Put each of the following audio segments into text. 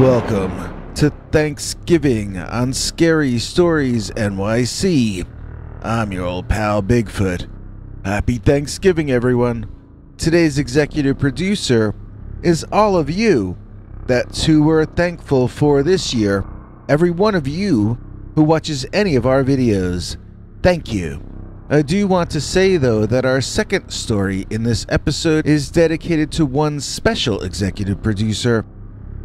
Welcome to Thanksgiving on Scary Stories NYC. I'm your old pal Bigfoot. Happy Thanksgiving, everyone. Today's executive producer is all of you. That's who we're thankful for this year. Every one of you who watches any of our videos. Thank you. I do want to say, though, that our second story in this episode is dedicated to one special executive producer,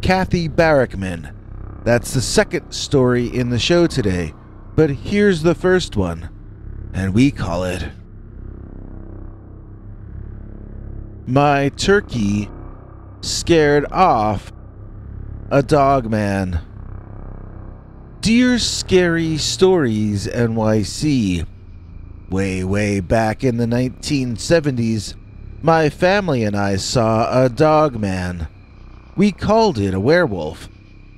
Kathy Barrickman. That's the second story in the show today, but here's the first one, and we call it My Turkey Scared Off a Dogman. Dear Scary Stories NYC, way back in the 1970s, my family and I saw a dogman. We called it a werewolf,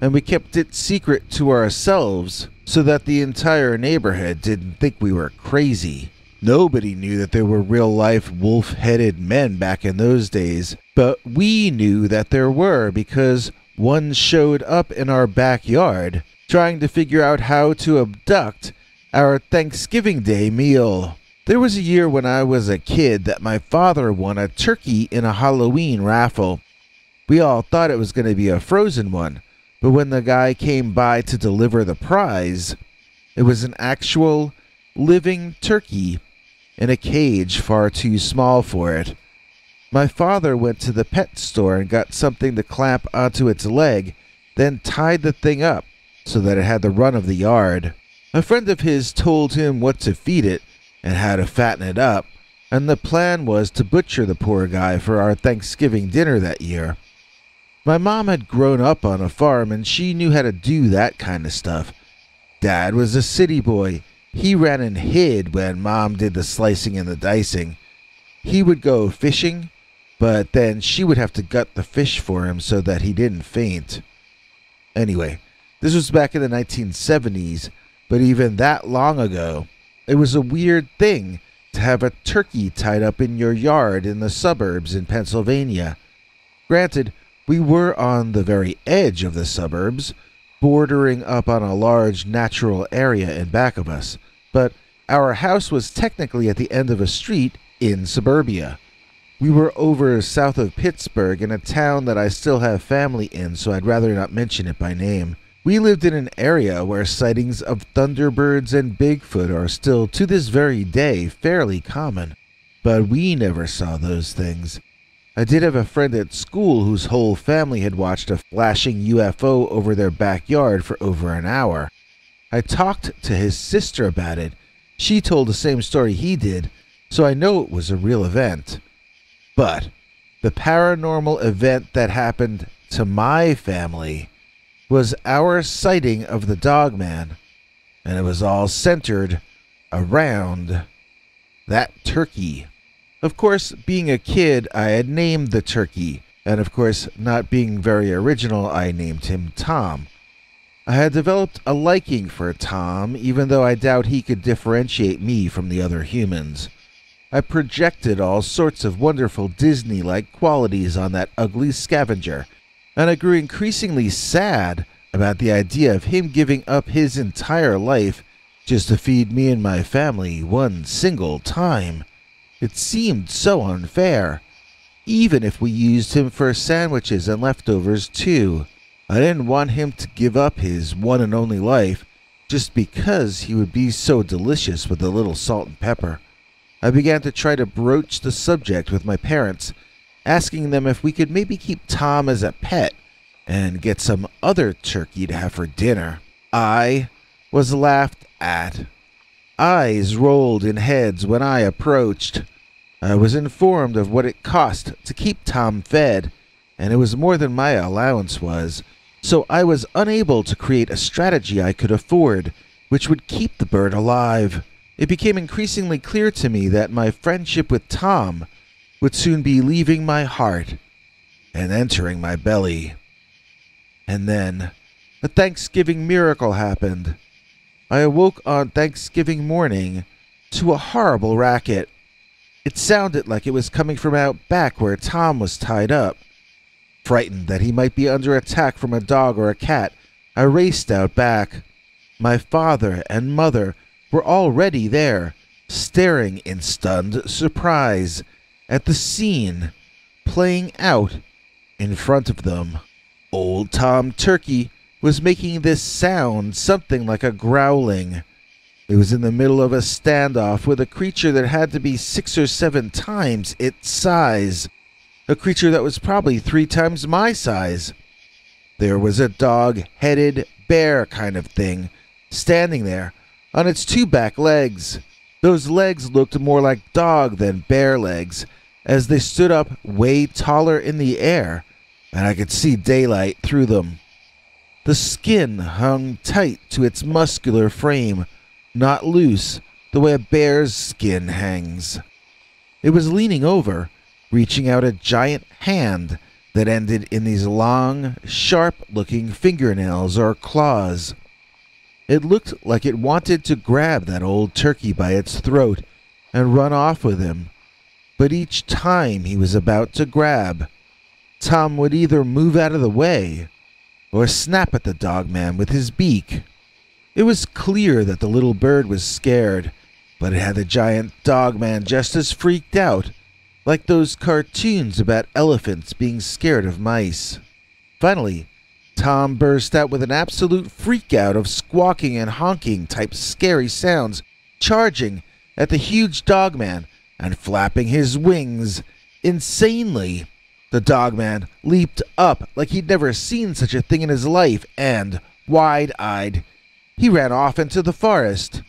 and we kept it secret to ourselves so that the entire neighborhood didn't think we were crazy. Nobody knew that there were real-life wolf-headed men back in those days, but we knew that there were because one showed up in our backyard trying to figure out how to abduct our Thanksgiving Day meal. There was a year when I was a kid that my father won a turkey in a Halloween raffle. We all thought it was going to be a frozen one, but when the guy came by to deliver the prize, it was an actual living turkey in a cage far too small for it. My father went to the pet store and got something to clamp onto its leg, then tied the thing up so that it had the run of the yard. A friend of his told him what to feed it and how to fatten it up, and the plan was to butcher the poor guy for our Thanksgiving dinner that year. My mom had grown up on a farm and she knew how to do that kind of stuff. Dad was a city boy. He ran and hid when Mom did the slicing and the dicing. He would go fishing, but then she would have to gut the fish for him so that he didn't faint. Anyway, this was back in the 1970s, but even that long ago, it was a weird thing to have a turkey tied up in your yard in the suburbs in Pennsylvania. Granted, we were on the very edge of the suburbs, bordering up on a large natural area in back of us, but our house was technically at the end of a street in suburbia. We were over south of Pittsburgh in a town that I still have family in, so I'd rather not mention it by name. We lived in an area where sightings of thunderbirds and Bigfoot are still to this very day fairly common, but we never saw those things. I did have a friend at school whose whole family had watched a flashing UFO over their backyard for over an hour. I talked to his sister about it. She told the same story he did, so I know it was a real event. But the paranormal event that happened to my family was our sighting of the Dogman, and it was all centered around that turkey. Of course, being a kid, I had named the turkey, and of course, not being very original, I named him Tom. I had developed a liking for Tom, even though I doubt he could differentiate me from the other humans. I projected all sorts of wonderful Disney-like qualities on that ugly scavenger, and I grew increasingly sad about the idea of him giving up his entire life just to feed me and my family one single time. It seemed so unfair, even if we used him for sandwiches and leftovers too. I didn't want him to give up his one and only life just because he would be so delicious with a little salt and pepper. I began to try to broach the subject with my parents, asking them if we could maybe keep Tom as a pet and get some other turkey to have for dinner. I was laughed at. Eyes rolled in heads when I approached. I was informed of what it cost to keep Tom fed, and it was more than my allowance was, so I was unable to create a strategy I could afford, which would keep the bird alive. It became increasingly clear to me that my friendship with Tom would soon be leaving my heart and entering my belly. And then, a Thanksgiving miracle happened. I awoke on Thanksgiving morning to a horrible racket. It sounded like it was coming from out back where Tom was tied up. Frightened that he might be under attack from a dog or a cat, I raced out back. My father and mother were already there, staring in stunned surprise at the scene playing out in front of them. Old Tom Turkey was making this sound something like a growling. It was in the middle of a standoff with a creature that had to be 6 or 7 times its size. A creature that was probably 3 times my size. There was a dog-headed bear kind of thing, standing there on its 2 back legs. Those legs looked more like dog than bear legs, as they stood up way taller in the air, and I could see daylight through them. The skin hung tight to its muscular frame, not loose the way a bear's skin hangs. It was leaning over, reaching out a giant hand that ended in these long, sharp-looking fingernails or claws. It looked like it wanted to grab that old turkey by its throat and run off with him, but each time he was about to grab, Tom would either move out of the way or snap at the dogman with his beak. It was clear that the little bird was scared, but it had the giant dogman just as freaked out, like those cartoons about elephants being scared of mice. Finally, Tom burst out with an absolute freak-out of squawking and honking type scary sounds, charging at the huge dogman and flapping his wings insanely. The dogman leaped up like he'd never seen such a thing in his life, and, wide-eyed, he ran off into the forest.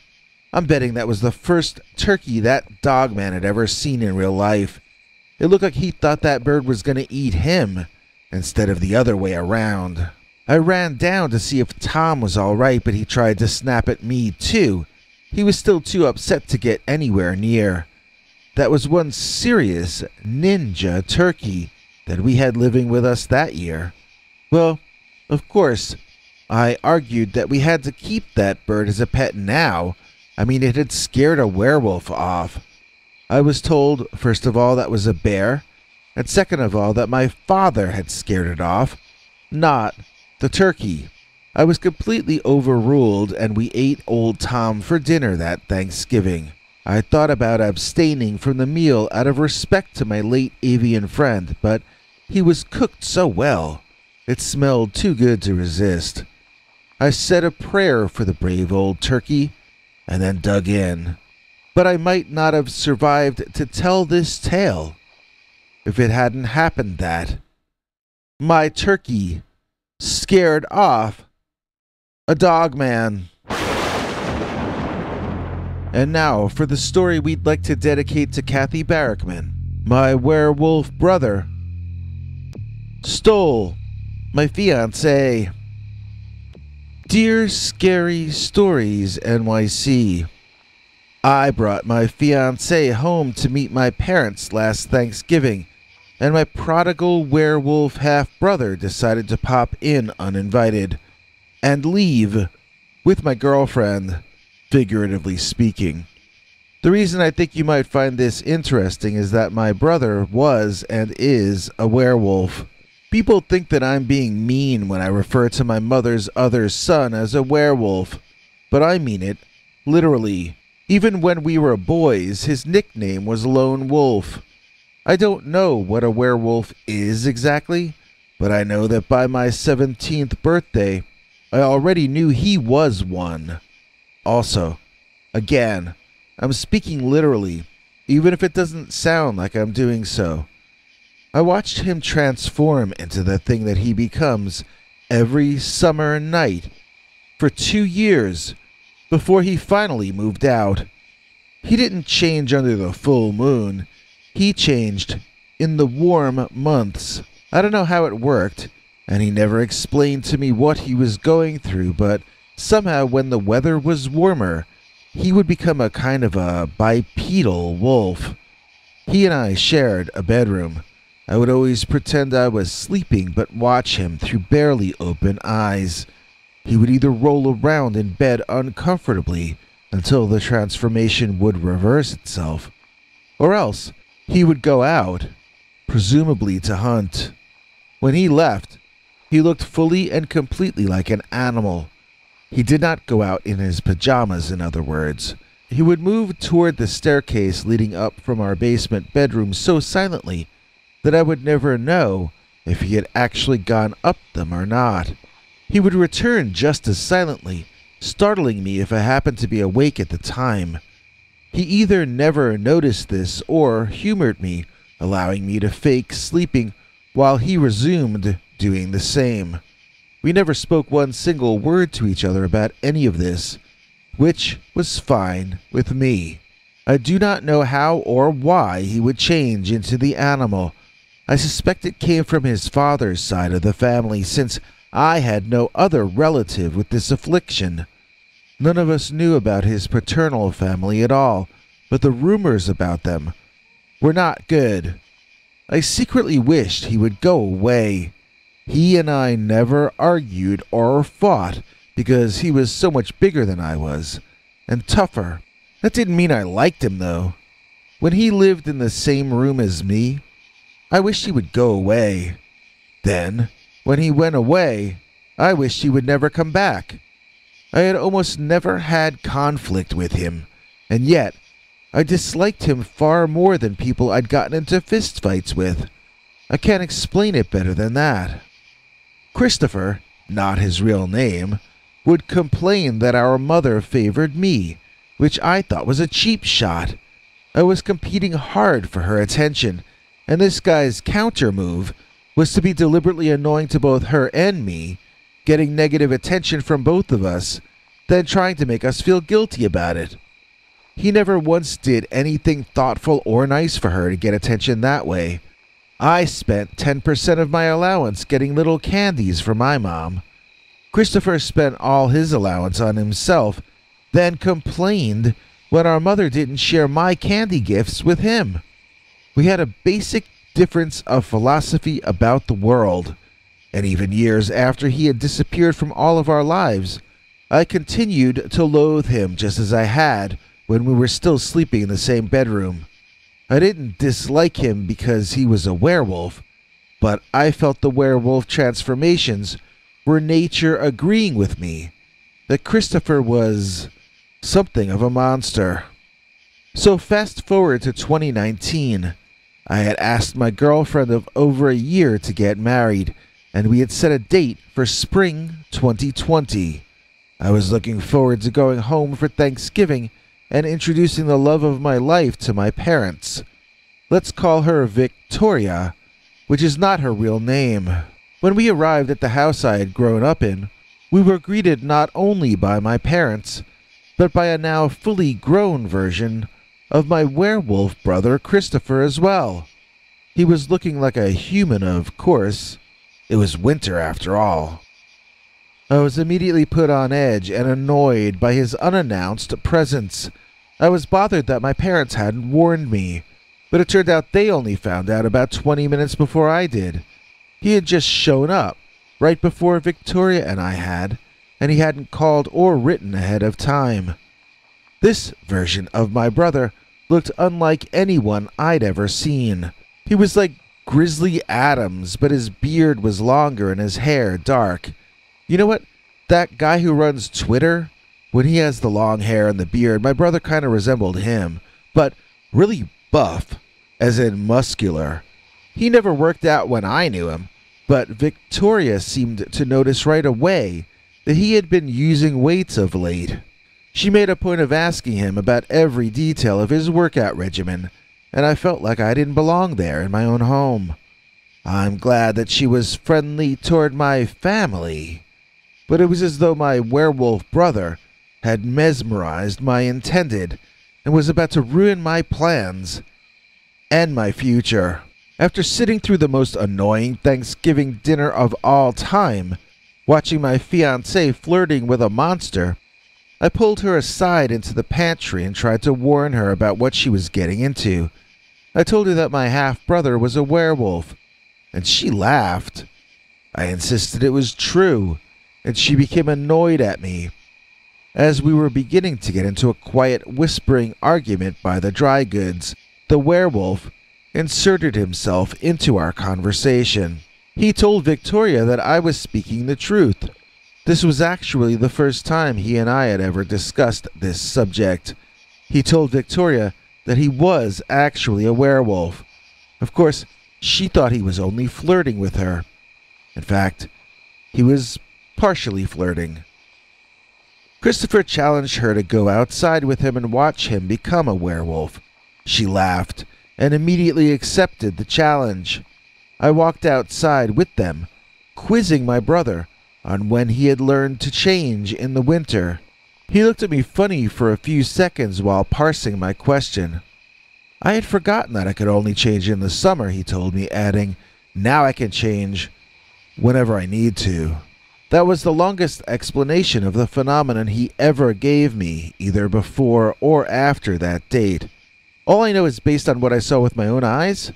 I'm betting that was the first turkey that dogman had ever seen in real life. It looked like he thought that bird was going to eat him, instead of the other way around. I ran down to see if Tom was all right, but he tried to snap at me too. He was still too upset to get anywhere near. That was one serious ninja turkey that we had living with us that year. Well, of course, I argued that we had to keep that bird as a pet now. I mean, it had scared a werewolf off. I was told, first of all, that was a bear, and second of all, that my father had scared it off, not the turkey. I was completely overruled, and we ate Old Tom for dinner that Thanksgiving. I thought about abstaining from the meal out of respect to my late avian friend, but he was cooked so well, it smelled too good to resist. I said a prayer for the brave old turkey, and then dug in. But I might not have survived to tell this tale if it hadn't happened that my turkey scared off a dogman. And now for the story we'd like to dedicate to Kathy Barrickman. My werewolf brother stole my fiancée. Dear Scary Stories NYC, I brought my fiancée home to meet my parents last Thanksgiving, and my prodigal werewolf half-brother decided to pop in uninvited and leave with my girlfriend, figuratively speaking. The reason I think you might find this interesting is that my brother was and is a werewolf. People think that I'm being mean when I refer to my mother's other son as a werewolf, but I mean it literally. Even when we were boys, his nickname was Lone Wolf. I don't know what a werewolf is exactly, but I know that by my 17th birthday, I already knew he was one. Also, again, I'm speaking literally, even if it doesn't sound like I'm doing so. I watched him transform into the thing that he becomes every summer night for 2 years before he finally moved out. He didn't change under the full moon. He changed in the warm months. I don't know how it worked, and he never explained to me what he was going through, but somehow when the weather was warmer, he would become a kind of a bipedal wolf. He and I shared a bedroom. I would always pretend I was sleeping but watch him through barely open eyes. He would either roll around in bed uncomfortably until the transformation would reverse itself, or else he would go out, presumably to hunt. When he left, he looked fully and completely like an animal. He did not go out in his pajamas, in other words. He would move toward the staircase leading up from our basement bedroom so silently that I would never know if he had actually gone up them or not. He would return just as silently, startling me if I happened to be awake at the time. He either never noticed this or humored me, allowing me to fake sleeping while he resumed doing the same. We never spoke one single word to each other about any of this, which was fine with me. I do not know how or why he would change into the animal. I suspect it came from his father's side of the family, since I had no other relative with this affliction. None of us knew about his paternal family at all, but the rumors about them were not good. I secretly wished he would go away. He and I never argued or fought because he was so much bigger than I was, and tougher. That didn't mean I liked him, though. When he lived in the same room as me, I wished he would go away. Then, when he went away, I wished he would never come back. I had almost never had conflict with him, and yet I disliked him far more than people I'd gotten into fistfights with. I can't explain it better than that. Christopher, not his real name, would complain that our mother favored me, which I thought was a cheap shot. I was competing hard for her attention, and this guy's counter move was to be deliberately annoying to both her and me, getting negative attention from both of us, then trying to make us feel guilty about it. He never once did anything thoughtful or nice for her to get attention that way. I spent 10% of my allowance getting little candies for my mom. Christopher spent all his allowance on himself, then complained when our mother didn't share my candy gifts with him. We had a basic difference of philosophy about the world, and even years after he had disappeared from all of our lives, I continued to loathe him just as I had when we were still sleeping in the same bedroom. I didn't dislike him because he was a werewolf, but I felt the werewolf transformations were nature agreeing with me, that Christopher was something of a monster. So fast forward to 2019. I had asked my girlfriend of over a year to get married, and we had set a date for spring 2020. I was looking forward to going home for Thanksgiving and introducing the love of my life to my parents. Let's call her Victoria, which is not her real name. When we arrived at the house I had grown up in, we were greeted not only by my parents, but by a now fully grown version of my werewolf brother Christopher as well. He was looking like a human, of course. It was winter after all. I was immediately put on edge and annoyed by his unannounced presence. I was bothered that my parents hadn't warned me, but it turned out they only found out about 20 minutes before I did. He had just shown up, right before Victoria and I had, and he hadn't called or written ahead of time. This version of my brother looked unlike anyone I'd ever seen. He was like Grizzly Adams, but his beard was longer and his hair dark. You know what? That guy who runs Twitter, when he has the long hair and the beard, my brother kind of resembled him, but really buff, as in muscular. He never worked out when I knew him, but Victoria seemed to notice right away that he had been using weights of late. She made a point of asking him about every detail of his workout regimen, and I felt like I didn't belong there in my own home. I'm glad that she was friendly toward my family, but it was as though my werewolf brother had mesmerized my intended and was about to ruin my plans and my future. After sitting through the most annoying Thanksgiving dinner of all time, watching my fiancée flirting with a monster, I pulled her aside into the pantry and tried to warn her about what she was getting into. I told her that my half-brother was a werewolf, and she laughed. I insisted it was true, and she became annoyed at me. As we were beginning to get into a quiet whispering argument by the dry goods, the werewolf inserted himself into our conversation. He told Victoria that I was speaking the truth. This was actually the first time he and I had ever discussed this subject. He told Victoria that he was actually a werewolf. Of course, she thought he was only flirting with her. In fact, he was partially flirting. Christopher challenged her to go outside with him and watch him become a werewolf. She laughed and immediately accepted the challenge. I walked outside with them, quizzing my brother on when he had learned to change in the winter. He looked at me funny for a few seconds while parsing my question. I had forgotten that I could only change in the summer, he told me, adding, "Now I can change whenever I need to." That was the longest explanation of the phenomenon he ever gave me, either before or after that date. All I know is based on what I saw with my own eyes,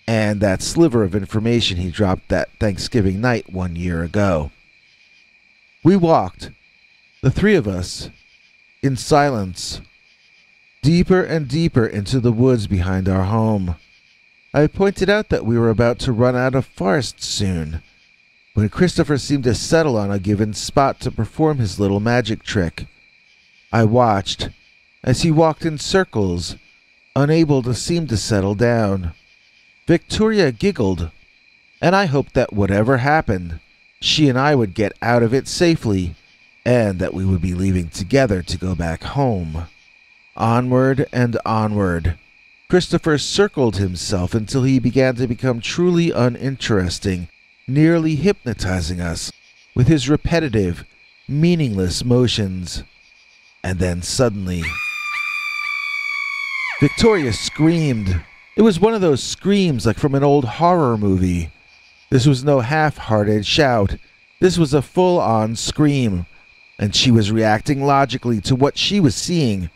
and that sliver of information he dropped that Thanksgiving night 1 year ago. We walked, the three of us, in silence, deeper and deeper into the woods behind our home. I pointed out that we were about to run out of forest soon, when Christopher seemed to settle on a given spot to perform his little magic trick. I watched as he walked in circles, unable to seem to settle down. Victoria giggled, and I hoped that whatever happened, she and I would get out of it safely, and that we would be leaving together to go back home. Onward and onward. Christopher circled himself until he began to become truly uninteresting, nearly hypnotizing us with his repetitive, meaningless motions. And then suddenly, Victoria screamed. It was one of those screams like from an old horror movie. This was no half-hearted shout. This was a full-on scream, and she was reacting logically to what she was seeing.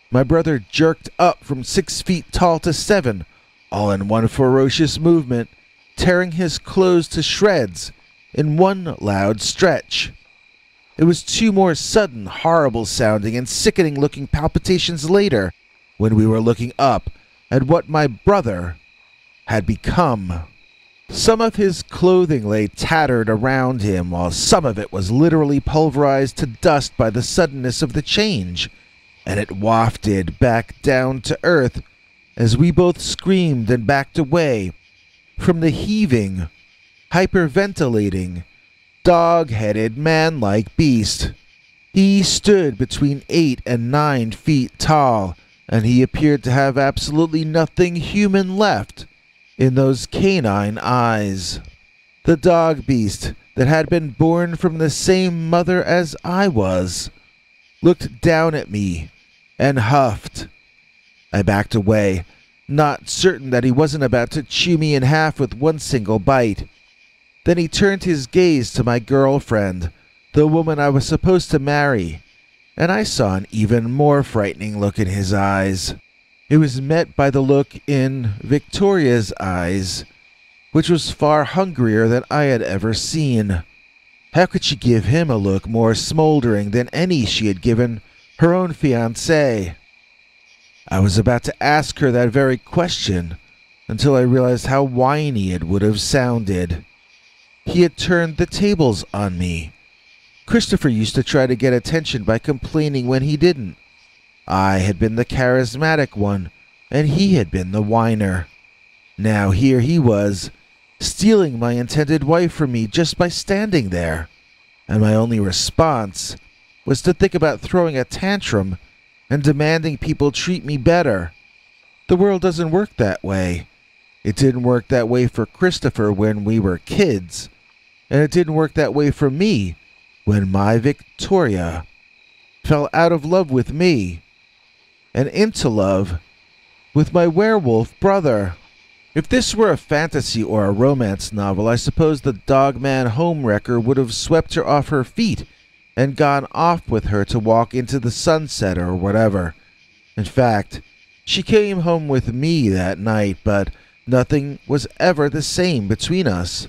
My brother jerked up from 6 feet tall to 7, all in one ferocious movement, tearing his clothes to shreds in one loud stretch. It was 2 more sudden, horrible-sounding and sickening-looking palpitations later, when we were looking up at what my brother had become. Some of his clothing lay tattered around him, while some of it was literally pulverized to dust by the suddenness of the change, and it wafted back down to earth as we both screamed and backed away from the heaving, hyperventilating, dog-headed man-like beast. He stood between 8 and 9 feet tall, and he appeared to have absolutely nothing human left in those canine eyes. The dog beast that had been born from the same mother as I was looked down at me and huffed. I backed away, not certain that he wasn't about to chew me in half with one single bite. Then he turned his gaze to my girlfriend, the woman I was supposed to marry, and I saw an even more frightening look in his eyes. It was met by the look in Victoria's eyes, which was far hungrier than I had ever seen. How could she give him a look more smoldering than any she had given her own fiancé? I was about to ask her that very question until I realized how whiny it would have sounded. He had turned the tables on me. Christopher used to try to get attention by complaining when he didn't. I had been the charismatic one, and he had been the whiner. Now here he was, stealing my intended wife from me just by standing there, and my only response was to think about throwing a tantrum and demanding people treat me better. The world doesn't work that way. It didn't work that way for Christopher when we were kids, and it didn't work that way for me when my Victoria fell out of love with me and into love with my werewolf brother. If this were a fantasy or a romance novel, I suppose the Dogman homewrecker would have swept her off her feet and gone off with her to walk into the sunset or whatever. In fact, she came home with me that night, but nothing was ever the same between us.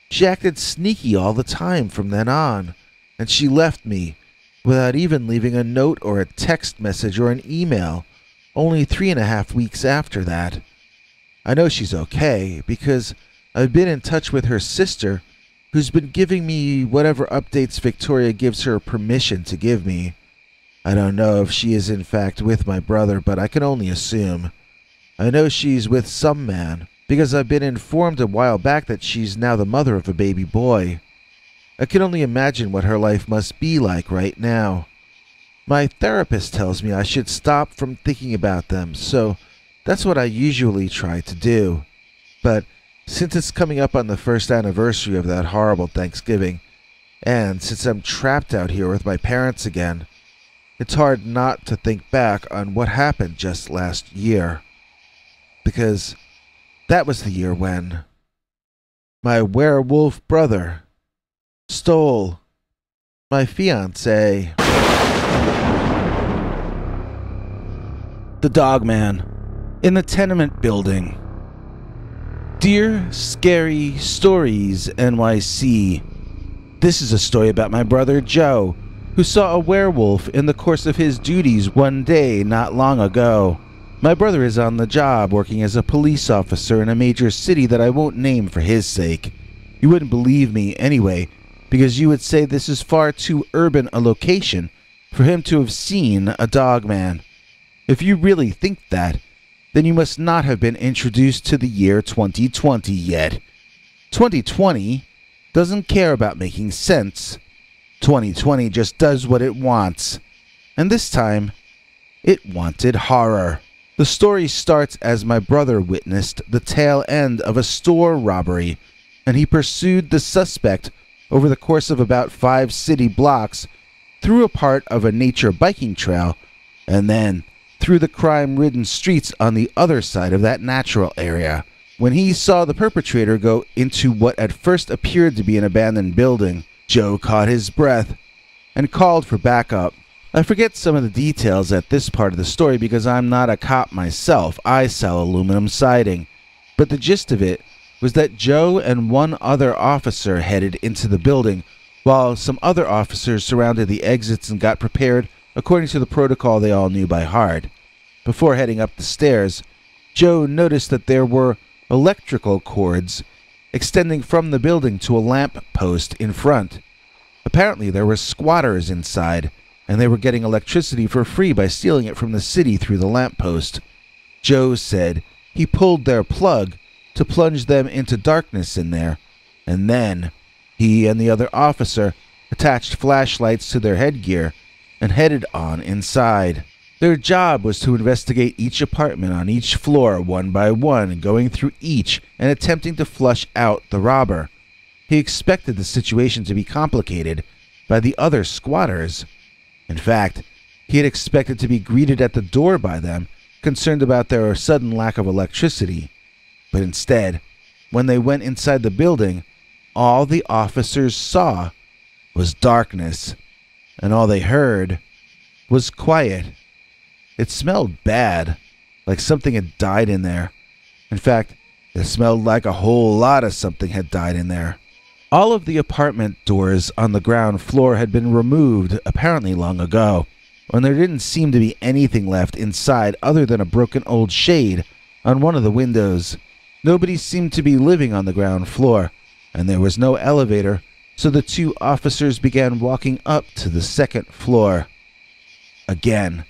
She acted sneaky all the time from then on, and she left me without even leaving a note or a text message or an email, only 3.5 weeks after that. I know she's okay, because I've been in touch with her sister, who's been giving me whatever updates Victoria gives her permission to give me. I don't know if she is in fact with my brother, but I can only assume. I know she's with some man, because I've been informed a while back that she's now the mother of a baby boy. I can only imagine what her life must be like right now. My therapist tells me I should stop from thinking about them, so that's what I usually try to do. But since it's coming up on the first anniversary of that horrible Thanksgiving, and since I'm trapped out here with my parents again, it's hard not to think back on what happened just last year. Because that was the year when my werewolf brother stole my fiancée. The Dogman in the Tenement building. Dear Scary Stories NYC. This is a story about my brother Joe, who saw a werewolf in the course of his duties one day not long ago. My brother is on the job working as a police officer in a major city that I won't name for his sake. You wouldn't believe me anyway, because you would say this is far too urban a location for him to have seen a Dogman. If you really think that, then you must not have been introduced to the year 2020 yet. 2020 doesn't care about making sense. 2020 just does what it wants. And this time, it wanted horror. The story starts as my brother witnessed the tail end of a store robbery, and he pursued the suspect over the course of about 5 city blocks, through a part of a nature biking trail, and then through the crime-ridden streets on the other side of that natural area. When he saw the perpetrator go into what at first appeared to be an abandoned building, Joe caught his breath and called for backup. I forget some of the details at this part of the story because I'm not a cop myself. I sell aluminum siding. But the gist of it was that Joe and one other officer headed into the building, while some other officers surrounded the exits and got prepared according to the protocol they all knew by heart. Before heading up the stairs, Joe noticed that there were electrical cords extending from the building to a lamp post in front. Apparently there were squatters inside, and they were getting electricity for free by stealing it from the city through the lamp post. Joe said he pulled their plug to plunge them into darkness in there, and then he and the other officer attached flashlights to their headgear and headed on inside. Their job was to investigate each apartment on each floor one by one, going through each and attempting to flush out the robber. He expected the situation to be complicated by the other squatters. In fact, he had expected to be greeted at the door by them, concerned about their sudden lack of electricity. But instead, when they went inside the building, all the officers saw was darkness, and all they heard was quiet. It smelled bad, like something had died in there. In fact, it smelled like a whole lot of something had died in there. All of the apartment doors on the ground floor had been removed apparently long ago, when there didn't seem to be anything left inside other than a broken old shade on one of the windows. Nobody seemed to be living on the ground floor, and there was no elevator, so the two officers began walking up to the second floor. Again,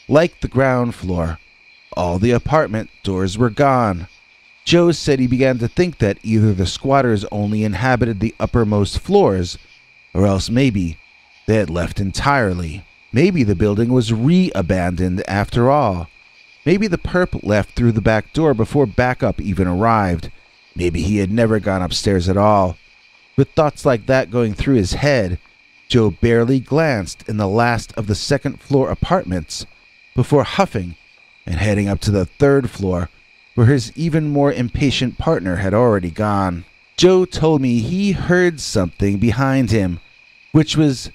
like the ground floor, all the apartment doors were gone. Joe said he began to think that either the squatters only inhabited the uppermost floors, or else maybe they had left entirely. Maybe the building was re-abandoned after all. Maybe the perp left through the back door before backup even arrived. Maybe he had never gone upstairs at all. With thoughts like that going through his head, Joe barely glanced in the last of the second floor apartments before huffing and heading up to the third floor, where his even more impatient partner had already gone. Joe told me he heard something behind him, which was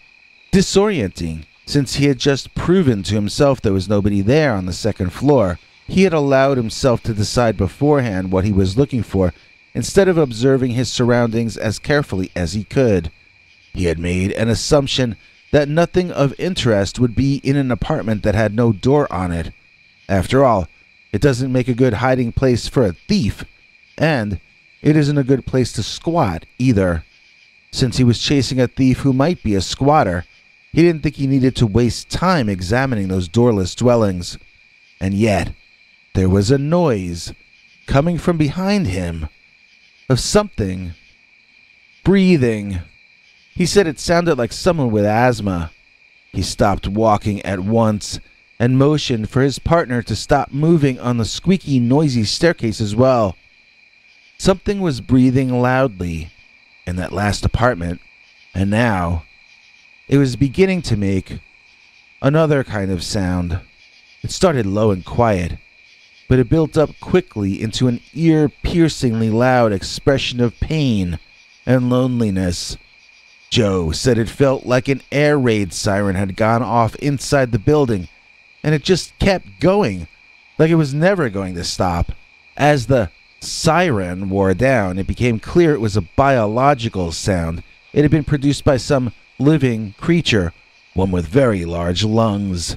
disorienting, since he had just proven to himself there was nobody there on the second floor. He had allowed himself to decide beforehand what he was looking for, instead of observing his surroundings as carefully as he could. He had made an assumption that nothing of interest would be in an apartment that had no door on it. After all, it doesn't make a good hiding place for a thief, and it isn't a good place to squat either. Since he was chasing a thief who might be a squatter, he didn't think he needed to waste time examining those doorless dwellings. And yet, there was a noise coming from behind him of something breathing. He said it sounded like someone with asthma. He stopped walking at once and motioned for his partner to stop moving on the squeaky, noisy staircase as well. Something was breathing loudly in that last apartment, and now it was beginning to make another kind of sound. It started low and quiet, but it built up quickly into an ear-piercingly loud expression of pain and loneliness. Joe said it felt like an air raid siren had gone off inside the building, and it just kept going, like it was never going to stop. As the siren wore down, it became clear it was a biological sound. It had been produced by some living creature, one with very large lungs.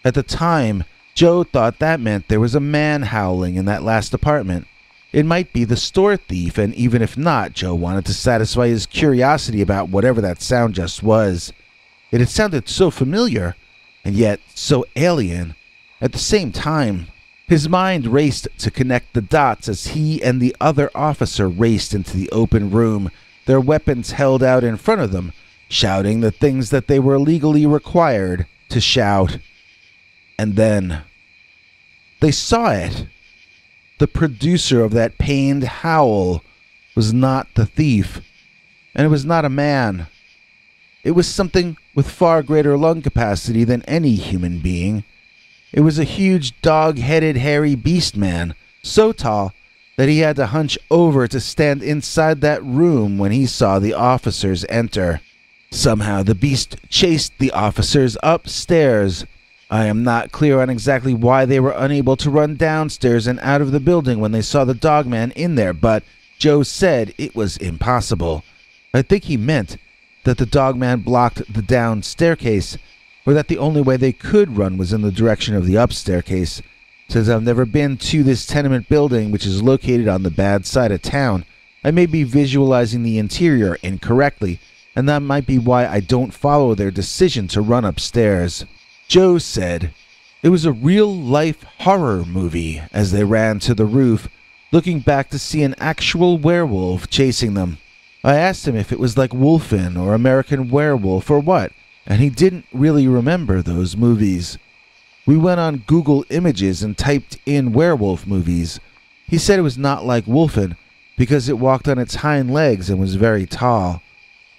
At the time, Joe thought that meant there was a man howling in that last apartment. It might be the store thief, and even if not, Joe wanted to satisfy his curiosity about whatever that sound just was. It had sounded so familiar, and yet so alien. At the same time, his mind raced to connect the dots as he and the other officer raced into the open room, their weapons held out in front of them, shouting the things that they were legally required to shout. And then they saw it. The producer of that pained howl was not the thief, and it was not a man. It was something with far greater lung capacity than any human being. It was a huge dog-headed hairy beast man, so tall that he had to hunch over to stand inside that room when he saw the officers enter. Somehow the beast chased the officers upstairs. I am not clear on exactly why they were unable to run downstairs and out of the building when they saw the Dogman in there, but Joe said it was impossible. I think he meant that the Dogman blocked the down staircase, or that the only way they could run was in the direction of the up staircase. Since I've never been to this tenement building, which is located on the bad side of town, I may be visualizing the interior incorrectly, and that might be why I don't follow their decision to run upstairs. Joe said it was a real-life horror movie as they ran to the roof, looking back to see an actual werewolf chasing them. I asked him if it was like Wolfen or American Werewolf or what, and he didn't really remember those movies. We went on Google Images and typed in werewolf movies. He said it was not like Wolfen because it walked on its hind legs and was very tall.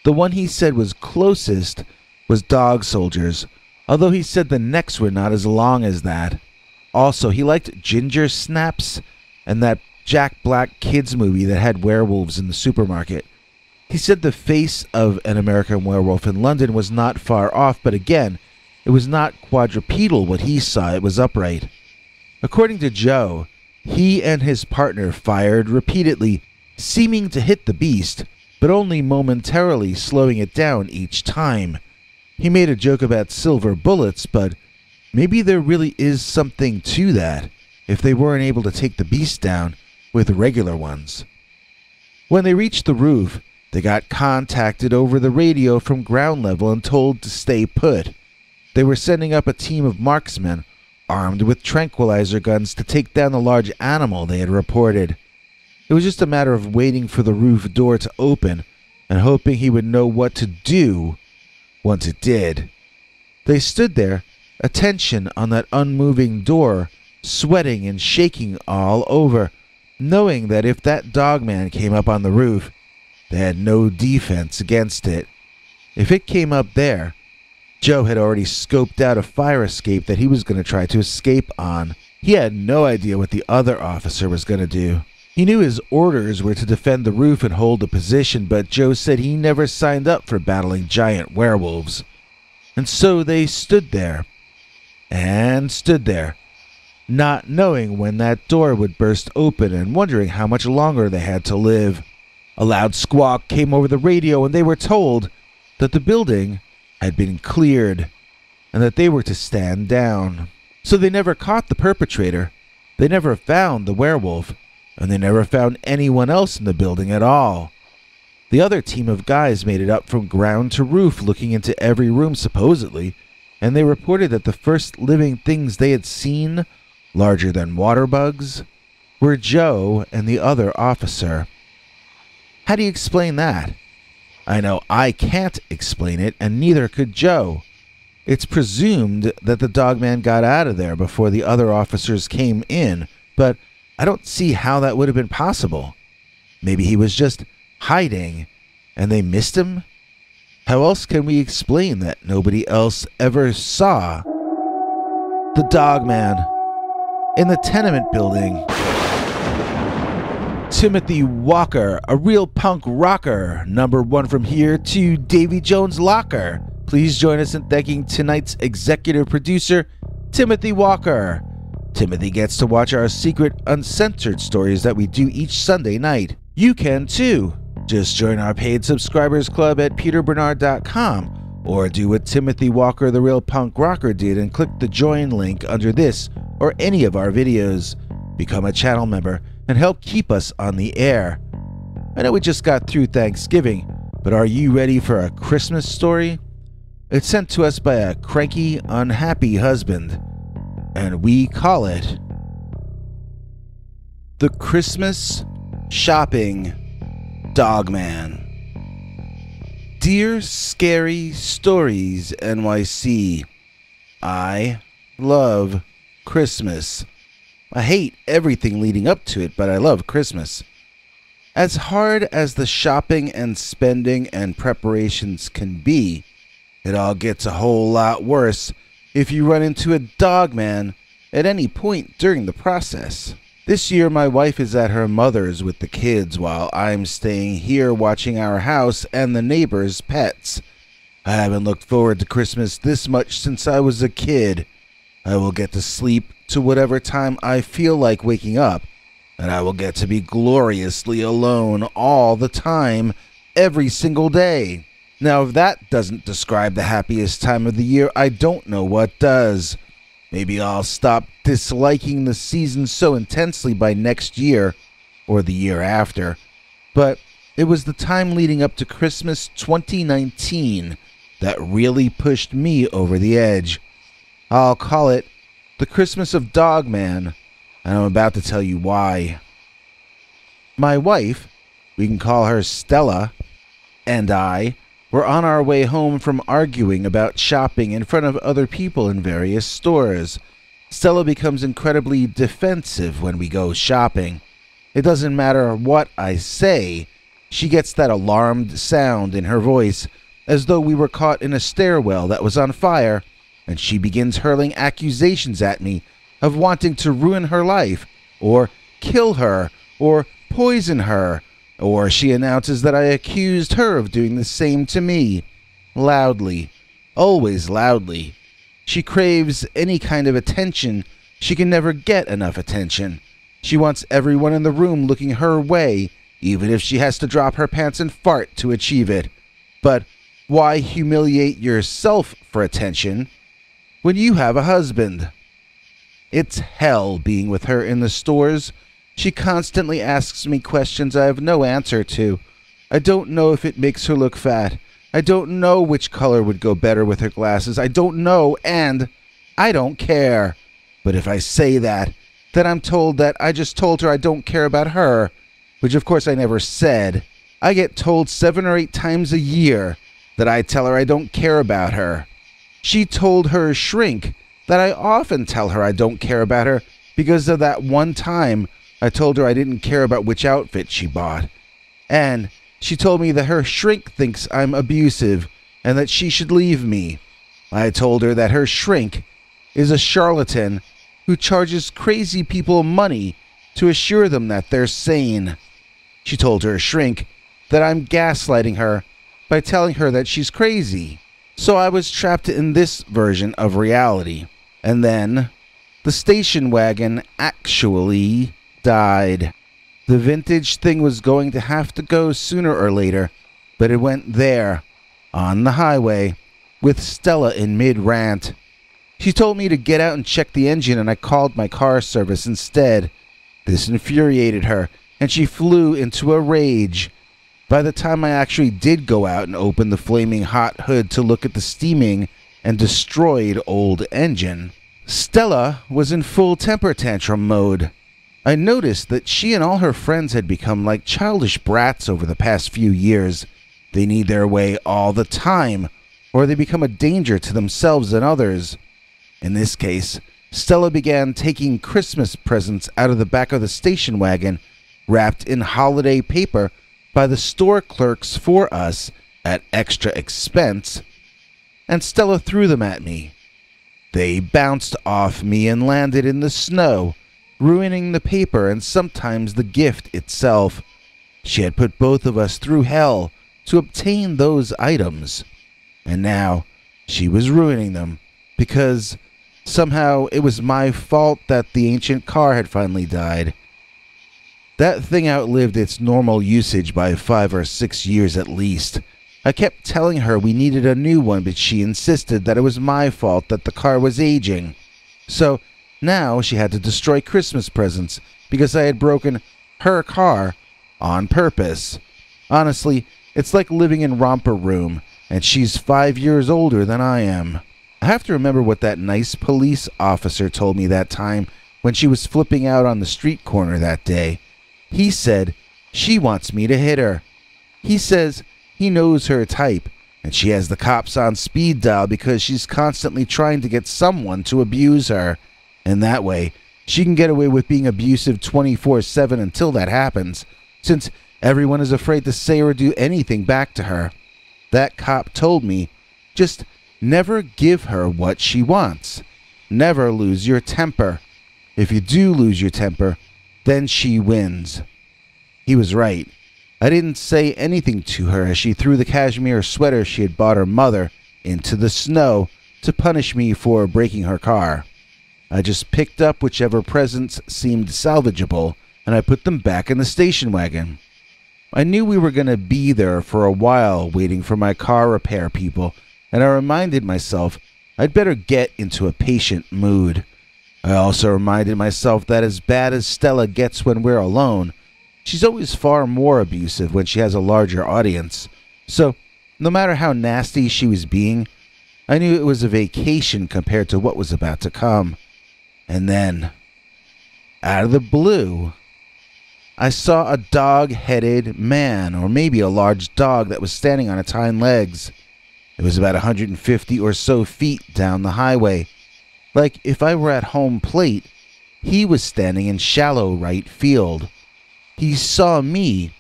The one he said was closest was Dog Soldiers, although he said the necks were not as long as that. Also, he liked Ginger Snaps and that Jack Black kids movie that had werewolves in the supermarket. He said the face of an American Werewolf in London was not far off, but again, it was not quadrupedal what he saw, it was upright. According to Joe, he and his partner fired repeatedly, seeming to hit the beast, but only momentarily, slowing it down each time. He made a joke about silver bullets, but maybe there really is something to that if they weren't able to take the beast down with regular ones. When they reached the roof, they got contacted over the radio from ground level and told to stay put. They were sending up a team of marksmen armed with tranquilizer guns to take down the large animal they had reported. It was just a matter of waiting for the roof door to open and hoping he would know what to do once it did. They stood there, attention on that unmoving door, sweating and shaking all over, knowing that if that Dogman came up on the roof, they had no defense against it. If it came up there, Joe had already scoped out a fire escape that he was going to try to escape on. He had no idea what the other officer was going to do. He knew his orders were to defend the roof and hold the position, but Joe said he never signed up for battling giant werewolves. And so they stood there, not knowing when that door would burst open and wondering how much longer they had to live. A loud squawk came over the radio, and they were told that the building had been cleared and that they were to stand down. So they never caught the perpetrator. They never found the werewolf. and they never found anyone else in the building at all. The other team of guys made it up from ground to roof looking into every room supposedly, and they reported that the first living things they had seen, larger than water bugs, were Joe and the other officer. How do you explain that? I know I can't explain it, and neither could Joe. It's presumed that the Dogman got out of there before the other officers came in, but I don't see how that would have been possible. Maybe he was just hiding, and they missed him? How else can we explain that nobody else ever saw the Dogman in the tenement building? Timothy Walker, a real punk rocker, #1 from here to Davy Jones' locker. Please join us in thanking tonight's executive producer, Timothy Walker. Timothy gets to watch our secret, uncensored stories that we do each Sunday night. You can too. Just join our paid subscribers club at peterbernard.com, or do what Timothy Walker, the real punk rocker, did and click the join link under this or any of our videos. Become a channel member and help keep us on the air. I know we just got through Thanksgiving, but are you ready for a Christmas story? It's sent to us by a cranky, unhappy husband, and we call it The Christmas Shopping Dogman. Dear Scary Stories NYC, I love Christmas. I hate everything leading up to it, but I love Christmas. As hard as the shopping and spending and preparations can be, it all gets a whole lot worse if you run into a Dogman at any point during the process. This year my wife is at her mother's with the kids while I'm staying here watching our house and the neighbors' pets. I haven't looked forward to Christmas this much since I was a kid. I will get to sleep to whatever time I feel like waking up, and I will get to be gloriously alone all the time, every single day. Now, if that doesn't describe the happiest time of the year, I don't know what does. Maybe I'll stop disliking the season so intensely by next year, or the year after. But it was the time leading up to Christmas 2019 that really pushed me over the edge. I'll call it the Christmas of Dogman, and I'm about to tell you why. My wife, we can call her Stella, and I were on our way home from arguing about shopping in front of other people in various stores. Stella becomes incredibly defensive when we go shopping. It doesn't matter what I say, she gets that alarmed sound in her voice, as though we were caught in a stairwell that was on fire, and she begins hurling accusations at me of wanting to ruin her life, or kill her, or poison her, or she announces that I accused her of doing the same to me. Loudly. Always loudly. She craves any kind of attention. She can never get enough attention. She wants everyone in the room looking her way, even if she has to drop her pants and fart to achieve it. But why humiliate yourself for attention when you have a husband? It's hell being with her in the stores. She constantly asks me questions I have no answer to. I don't know if it makes her look fat. I don't know which color would go better with her glasses. I don't know, and I don't care. But if I say that, then I'm told that I just told her I don't care about her, which of course I never said. I get told 7 or 8 times a year that I tell her I don't care about her. She told her shrink that I often tell her I don't care about her because of that one time I told her I didn't care about which outfit she bought. And she told me that her shrink thinks I'm abusive and that she should leave me. I told her that her shrink is a charlatan who charges crazy people money to assure them that they're sane. She told her shrink that I'm gaslighting her by telling her that she's crazy. So I was trapped in this version of reality. And then the station wagon actually died. The vintage thing was going to have to go sooner or later, but it went there, on the highway, with Stella in mid-rant. She told me to get out and check the engine, and I called my car service instead. This infuriated her, and she flew into a rage. By the time I actually did go out and open the flaming hot hood to look at the steaming and destroyed old engine, Stella was in full temper tantrum mode. I noticed that she and all her friends had become like childish brats over the past few years. They need their way all the time, or they become a danger to themselves and others. In this case, Stella began taking Christmas presents out of the back of the station wagon, wrapped in holiday paper by the store clerks for us at extra expense, and Stella threw them at me. They bounced off me and landed in the snow, ruining the paper and sometimes the gift itself. She had put both of us through hell to obtain those items, and now she was ruining them because somehow it was my fault that the ancient car had finally died. That thing outlived its normal usage by 5 or 6 years at least. I kept telling her we needed a new one, but she insisted that it was my fault that the car was aging. So now she had to destroy Christmas presents because I had broken her car on purpose. Honestly, it's like living in Romper Room, and she's 5 years older than I am. I have to remember what that nice police officer told me that time when she was flipping out on the street corner that day. He said she wants me to hit her. He says he knows her type, and she has the cops on speed dial because she's constantly trying to get someone to abuse her, and that way she can get away with being abusive 24/7 until that happens, since everyone is afraid to say or do anything back to her. That cop told me, just never give her what she wants. Never lose your temper. If you do lose your temper, then she wins. He was right. I didn't say anything to her as she threw the cashmere sweater she had bought her mother into the snow to punish me for breaking her car. I just picked up whichever presents seemed salvageable, and I put them back in the station wagon. I knew we were going to be there for a while waiting for my car repair people, and I reminded myself I'd better get into a patient mood. I also reminded myself that as bad as Stella gets when we're alone, she's always far more abusive when she has a larger audience. So, no matter how nasty she was being, I knew it was a vacation compared to what was about to come. And then, out of the blue, I saw a dog-headed man, or maybe a large dog that was standing on its hind legs. It was about 150 or so feet down the highway. Like if I were at home plate, he was standing in shallow right field. He saw me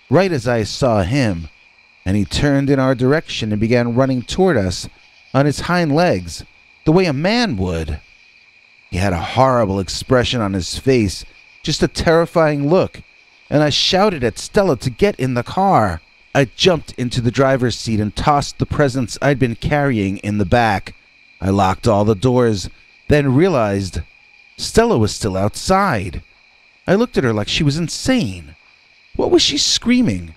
right as I saw him, and he turned in our direction and began running toward us on his hind legs, the way a man would. He had a horrible expression on his face, just a terrifying look, and I shouted at Stella to get in the car. I jumped into the driver's seat and tossed the presents I'd been carrying in the back. I locked all the doors, then realized Stella was still outside. I looked at her like she was insane. What was she screaming?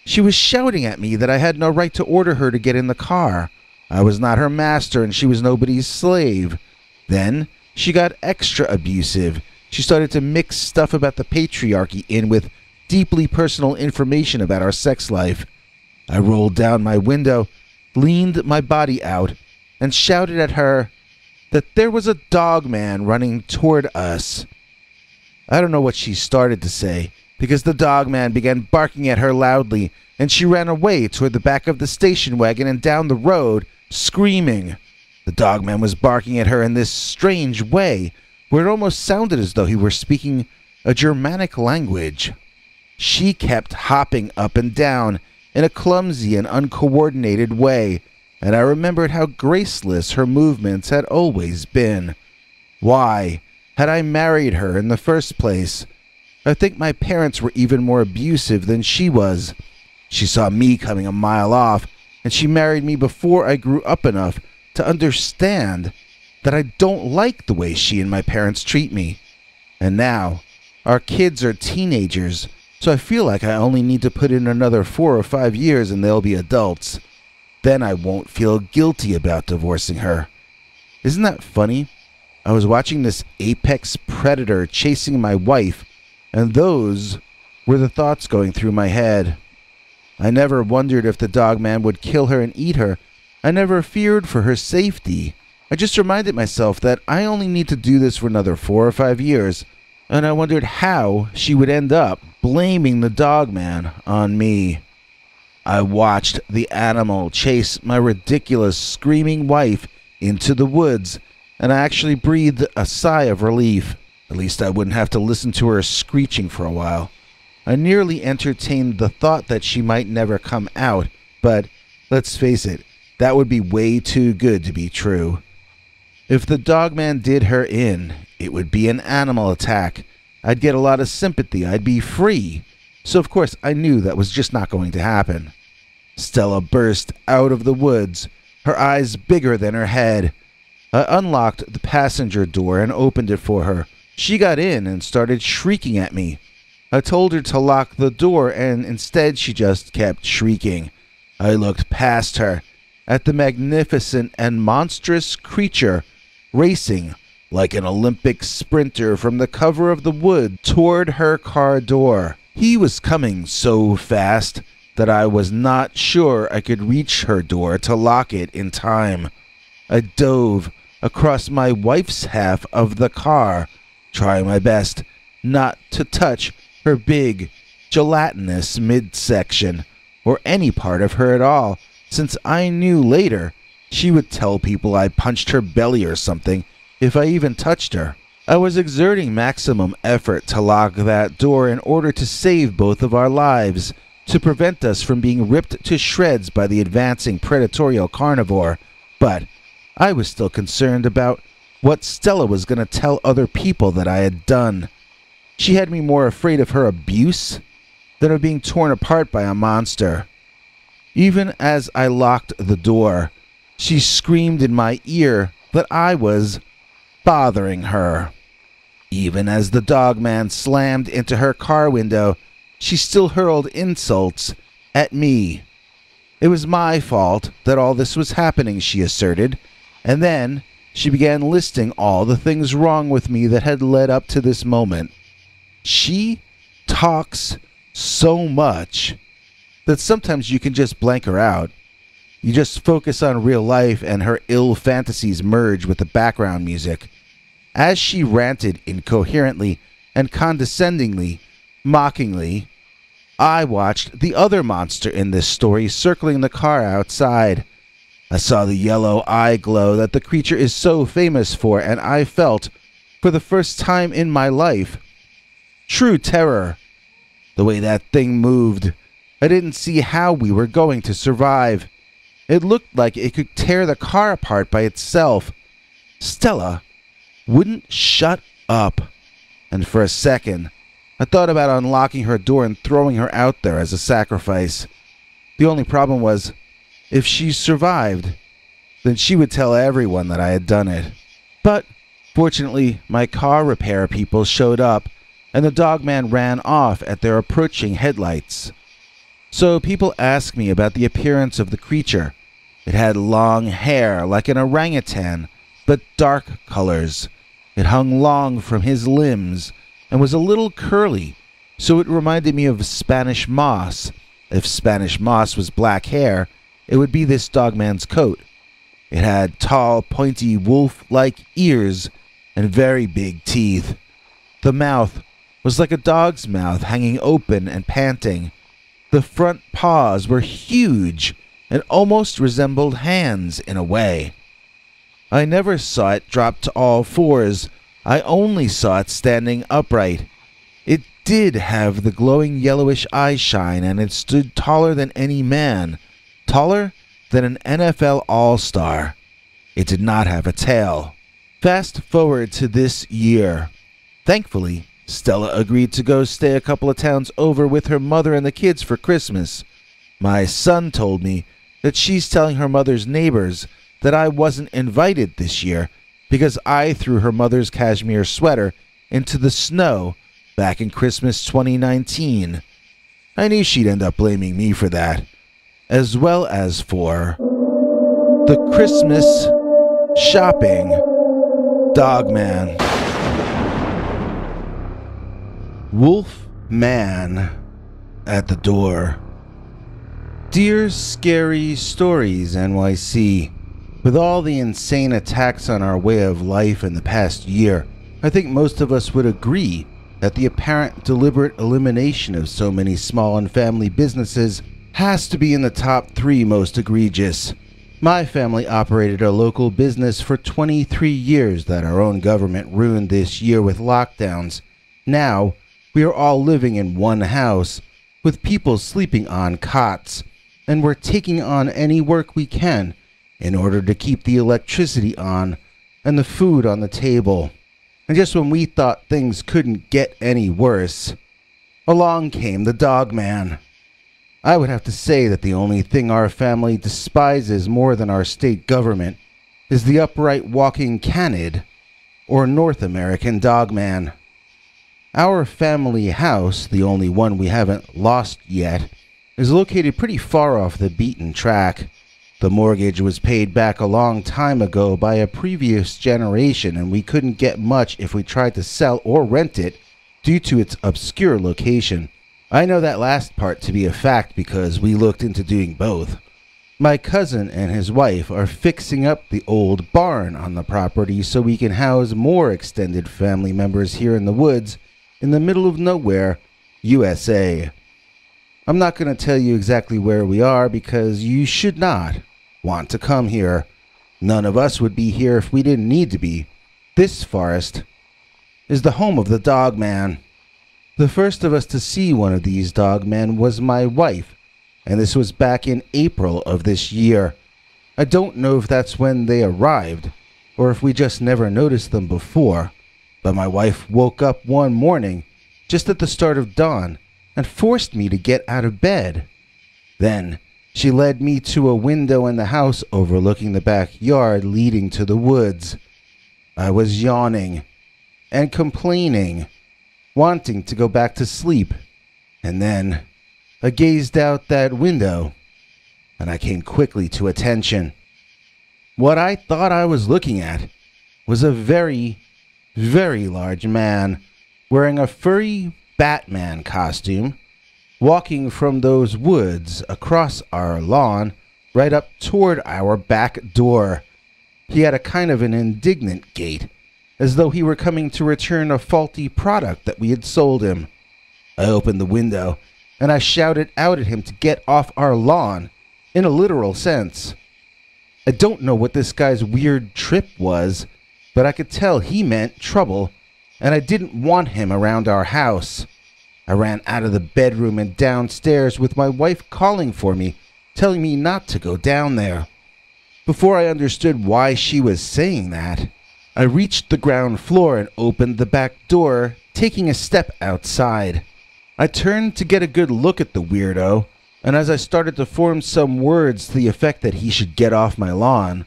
She was shouting at me that I had no right to order her to get in the car. I was not her master and she was nobody's slave. Then she got extra abusive. She started to mix stuff about the patriarchy in with deeply personal information about our sex life. I rolled down my window, leaned my body out, and shouted at her that there was a dogman running toward us. I don't know what she started to say, because the dogman began barking at her loudly, and she ran away toward the back of the station wagon and down the road, screaming. The dogman was barking at her in this strange way, where it almost sounded as though he were speaking a Germanic language. She kept hopping up and down in a clumsy and uncoordinated way, and I remembered how graceless her movements had always been. Why had I married her in the first place? I think my parents were even more abusive than she was. She saw me coming a mile off, and she married me before I grew up enough to understand that I don't like the way she and my parents treat me. And now, our kids are teenagers, so I feel like I only need to put in another 4 or 5 years and they'll be adults. Then I won't feel guilty about divorcing her. Isn't that funny? I was watching this apex predator chasing my wife And those were the thoughts going through my head. I never wondered if the Dogman would kill her and eat her. I never feared for her safety. I just reminded myself that I only need to do this for another 4 or 5 years, and I wondered how she would end up blaming the Dogman on me. I watched the animal chase my ridiculous screaming wife into the woods, and I actually breathed a sigh of relief. At least I wouldn't have to listen to her screeching for a while. I nearly entertained the thought that she might never come out, but let's face it, that would be way too good to be true. If the Dogman did her in, it would be an animal attack. I'd get a lot of sympathy. I'd be free. So of course I knew that was just not going to happen. Stella burst out of the woods, her eyes bigger than her head. I unlocked the passenger door and opened it for her. She got in and started shrieking at me. I told her to lock the door, and instead she just kept shrieking. I looked past her, at the magnificent and monstrous creature racing like an Olympic sprinter from the cover of the wood toward her car door. He was coming so fast that I was not sure I could reach her door to lock it in time. I dove across my wife's half of the car, trying my best not to touch her big, gelatinous midsection, or any part of her at all, since I knew later she would tell people I punched her belly or something if I even touched her. I was exerting maximum effort to lock that door in order to save both of our lives, to prevent us from being ripped to shreds by the advancing predatory carnivore, but I was still concerned about what Stella was going to tell other people that I had done. She had me more afraid of her abuse than of being torn apart by a monster. Even as I locked the door, she screamed in my ear that I was bothering her. Even as the Dogman slammed into her car window, she still hurled insults at me. It was my fault that all this was happening, she asserted, and then she began listing all the things wrong with me that had led up to this moment. She talks so much that sometimes you can just blank her out. You just focus on real life and her ill fantasies merge with the background music. As she ranted incoherently and condescendingly, mockingly, I watched the other monster in this story circling the car outside. I saw the yellow eye glow that the creature is so famous for, and I felt, for the first time in my life, true terror. The way that thing moved, I didn't see how we were going to survive. It looked like it could tear the car apart by itself. Stella wouldn't shut up, and for a second, I thought about unlocking her door and throwing her out there as a sacrifice. The only problem was, if she survived, then she would tell everyone that I had done it. But fortunately, my car repair people showed up, and the Dogman ran off at their approaching headlights. So people asked me about the appearance of the creature. It had long hair like an orangutan, but dark colors. It hung long from his limbs and was a little curly, so it reminded me of Spanish moss. If Spanish moss was black hair, it would be this Dogman's coat. It had tall, pointy, wolf-like ears and very big teeth. The mouth was like a dog's mouth, hanging open and panting. The front paws were huge and almost resembled hands in a way. I never saw it drop to all fours. I only saw it standing upright. It did have the glowing yellowish eye shine, and it stood taller than any man, taller than an NFL All-Star. It did not have a tail. Fast forward to this year. Thankfully, Stella agreed to go stay a couple of towns over with her mother and the kids for Christmas. My son told me that she's telling her mother's neighbors that I wasn't invited this year because I threw her mother's cashmere sweater into the snow back in Christmas 2019. I knew she'd end up blaming me for that, as well as for the Christmas shopping Dogman. Wolf Man at the door. Dear Scary Stories NYC, with all the insane attacks on our way of life in the past year, I think most of us would agree that the apparent deliberate elimination of so many small and family businesses has to be in the top 3 most egregious. My family operated a local business for 23 years that our own government ruined this year with lockdowns. Now, we are all living in one house, with people sleeping on cots, and we're taking on any work we can in order to keep the electricity on and the food on the table. And just when we thought things couldn't get any worse, along came the Dogman. I would have to say that the only thing our family despises more than our state government is the upright walking canid, or North American Dogman. Our family house, the only one we haven't lost yet, is located pretty far off the beaten track. The mortgage was paid back a long time ago by a previous generation, and we couldn't get much if we tried to sell or rent it due to its obscure location. I know that last part to be a fact because we looked into doing both. My cousin and his wife are fixing up the old barn on the property so we can house more extended family members here in the woods in the middle of nowhere, USA. I'm not going to tell you exactly where we are because you should not want to come here. None of us would be here if we didn't need to be. This forest is the home of the Dogman. The first of us to see one of these Dogmen was my wife, and this was back in April of this year. I don't know if that's when they arrived, or if we just never noticed them before, but my wife woke up one morning, just at the start of dawn, and forced me to get out of bed. Then, she led me to a window in the house overlooking the backyard leading to the woods. I was yawning and complaining, wanting to go back to sleep, and then I gazed out that window, and I came quickly to attention. What I thought I was looking at was a very, very large man wearing a furry Batman costume, walking from those woods across our lawn right up toward our back door. He had a kind of an indignant gait, as though he were coming to return a faulty product that we had sold him. I opened the window, and I shouted out at him to get off our lawn, in a literal sense. I don't know what this guy's weird trip was, but I could tell he meant trouble, and I didn't want him around our house. I ran out of the bedroom and downstairs with my wife calling for me, telling me not to go down there. Before I understood why she was saying that, I reached the ground floor and opened the back door, taking a step outside. I turned to get a good look at the weirdo, and as I started to form some words to the effect that he should get off my lawn,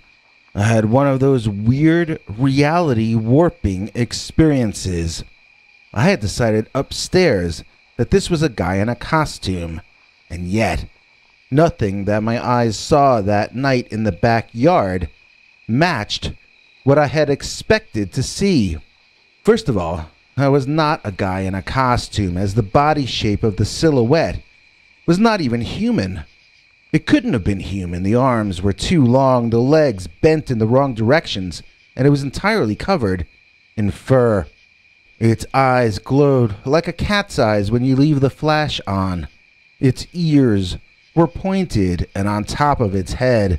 I had one of those weird reality warping experiences. I had decided upstairs that this was a guy in a costume, and yet nothing that my eyes saw that night in the backyard matched what I had expected to see. First of all, I was not a guy in a costume, as the body shape of the silhouette was not even human. It couldn't have been human. The arms were too long, the legs bent in the wrong directions, and it was entirely covered in fur. Its eyes glowed like a cat's eyes when you leave the flash on. Its ears were pointed and on top of its head,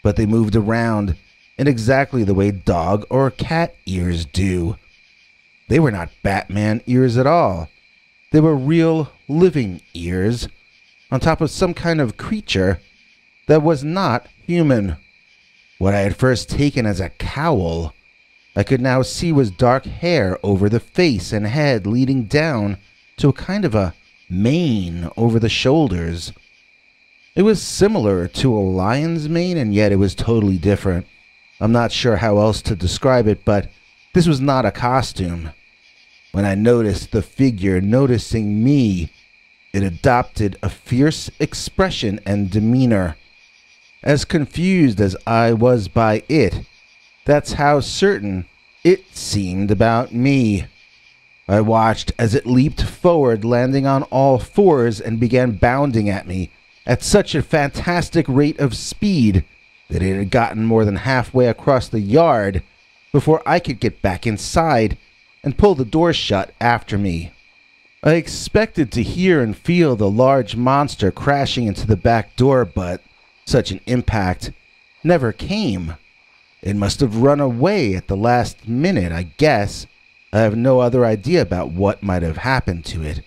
but they moved around in exactly the way dog or cat ears do. They were not Batman ears at all. They were real, living ears, on top of some kind of creature that was not human. What I had first taken as a cowl, I could now see was dark hair over the face and head leading down to a kind of a mane over the shoulders. It was similar to a lion's mane, and yet it was totally different. I'm not sure how else to describe it, but this was not a costume. When I noticed the figure noticing me, it adopted a fierce expression and demeanor. As confused as I was by it, that's how certain it seemed about me. I watched as it leaped forward, landing on all fours, and began bounding at me at such a fantastic rate of speed that it had gotten more than halfway across the yard before I could get back inside and pull the door shut after me. I expected to hear and feel the large monster crashing into the back door, but such an impact never came. It must have run away at the last minute, I guess. I have no other idea about what might have happened to it.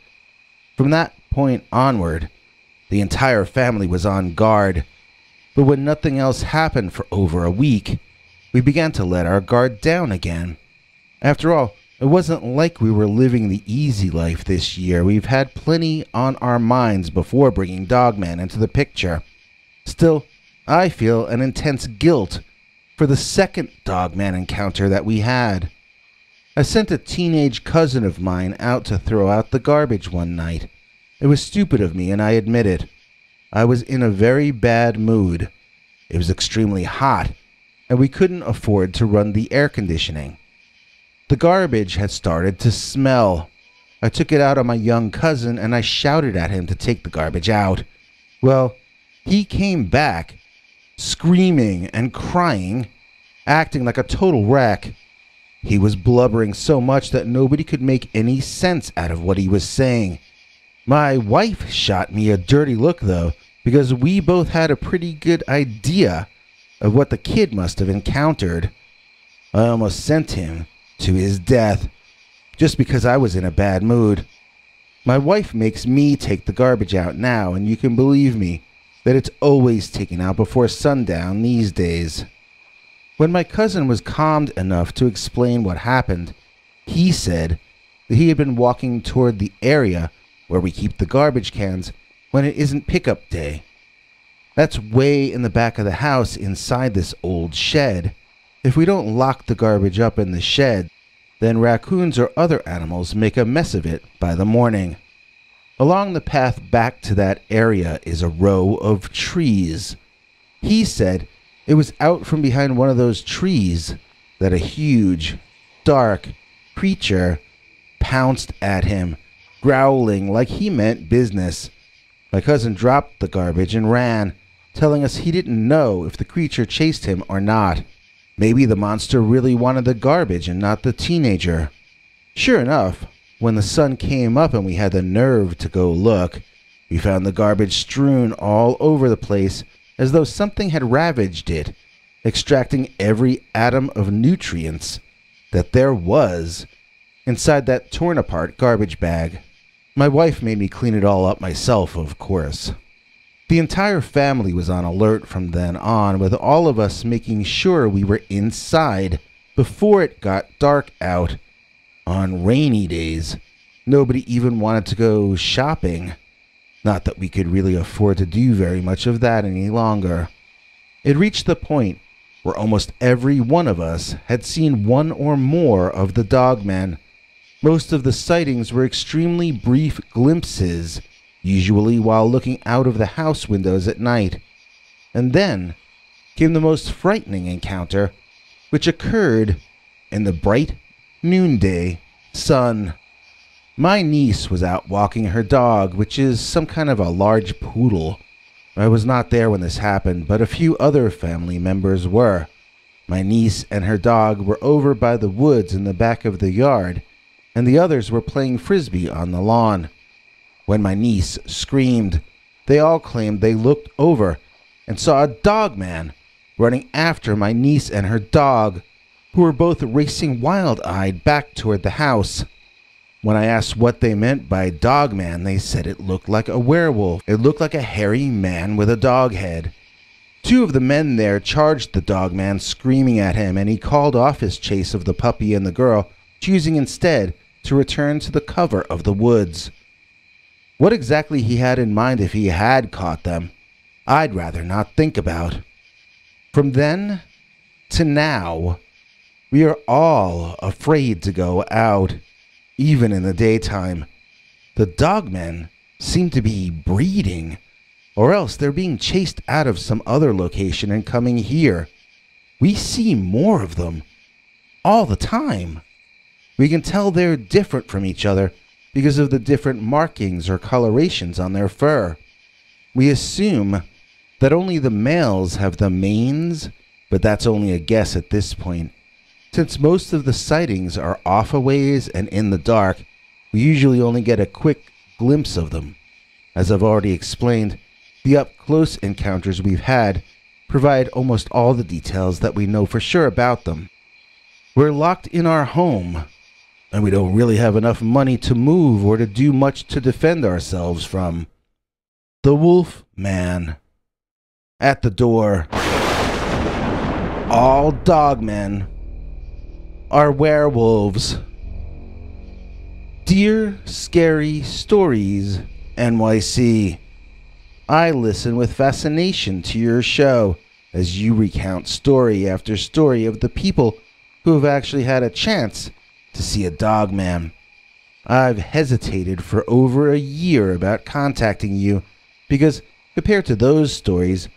From that point onward, the entire family was on guard, but when nothing else happened for over a week, we began to let our guard down again. After all, it wasn't like we were living the easy life this year. We've had plenty on our minds before bringing Dogman into the picture. Still, I feel an intense guilt for the second Dogman encounter that we had. I sent a teenage cousin of mine out to throw out the garbage one night. It was stupid of me, and I admit it. I was in a very bad mood. It was extremely hot, and we couldn't afford to run the air conditioning. The garbage had started to smell. I took it out on my young cousin, and I shouted at him to take the garbage out. Well, he came back, screaming and crying, acting like a total wreck. He was blubbering so much that nobody could make any sense out of what he was saying. My wife shot me a dirty look, though, because we both had a pretty good idea of what the kid must have encountered. I almost sent him to his death just because I was in a bad mood. My wife makes me take the garbage out now, and you can believe me that it's always taken out before sundown these days. When my cousin was calmed enough to explain what happened, he said that he had been walking toward the area where we keep the garbage cans when it isn't pickup day. That's way in the back of the house inside this old shed. If we don't lock the garbage up in the shed, then raccoons or other animals make a mess of it by the morning. Along the path back to that area is a row of trees. He said it was out from behind one of those trees that a huge, dark creature pounced at him, growling like he meant business. My cousin dropped the garbage and ran, telling us he didn't know if the creature chased him or not. Maybe the monster really wanted the garbage and not the teenager. Sure enough, when the sun came up and we had the nerve to go look, we found the garbage strewn all over the place as though something had ravaged it, extracting every atom of nutrients that there was inside that torn-apart garbage bag. My wife made me clean it all up myself, of course. The entire family was on alert from then on, with all of us making sure we were inside before it got dark out. On rainy days, nobody even wanted to go shopping. Not that we could really afford to do very much of that any longer. It reached the point where almost every one of us had seen one or more of the Dogmen. Most of the sightings were extremely brief glimpses, usually while looking out of the house windows at night. And then came the most frightening encounter, which occurred in the bright noonday sun. My niece was out walking her dog, which is some kind of a large poodle. I was not there when this happened, but a few other family members were. My niece and her dog were over by the woods in the back of the yard, and the others were playing frisbee on the lawn. When my niece screamed, they all claimed they looked over and saw a Dogman running after my niece and her dog, who were both racing wild-eyed back toward the house. When I asked what they meant by Dogman, they said it looked like a werewolf. It looked like a hairy man with a dog head. Two of the men there charged the Dogman, screaming at him, and he called off his chase of the puppy and the girl, choosing instead to return to the cover of the woods. What exactly he had in mind if he had caught them, I'd rather not think about. From then to now, we are all afraid to go out, even in the daytime. The Dogmen seem to be breeding, or else they're being chased out of some other location and coming here. We see more of them all the time. We can tell they're different from each other because of the different markings or colorations on their fur. We assume that only the males have the manes, but that's only a guess at this point. Since most of the sightings are off a ways and in the dark, we usually only get a quick glimpse of them. As I've already explained, the up-close encounters we've had provide almost all the details that we know for sure about them. We're locked in our home, and we don't really have enough money to move or to do much to defend ourselves from the Wolf Man. At the door, all dogmen are werewolves. Dear Scary Stories NYC, I listen with fascination to your show as you recount story after story of the people who have actually had a chance to see a dogman. I've hesitated for over a year about contacting you because, compared to those stories,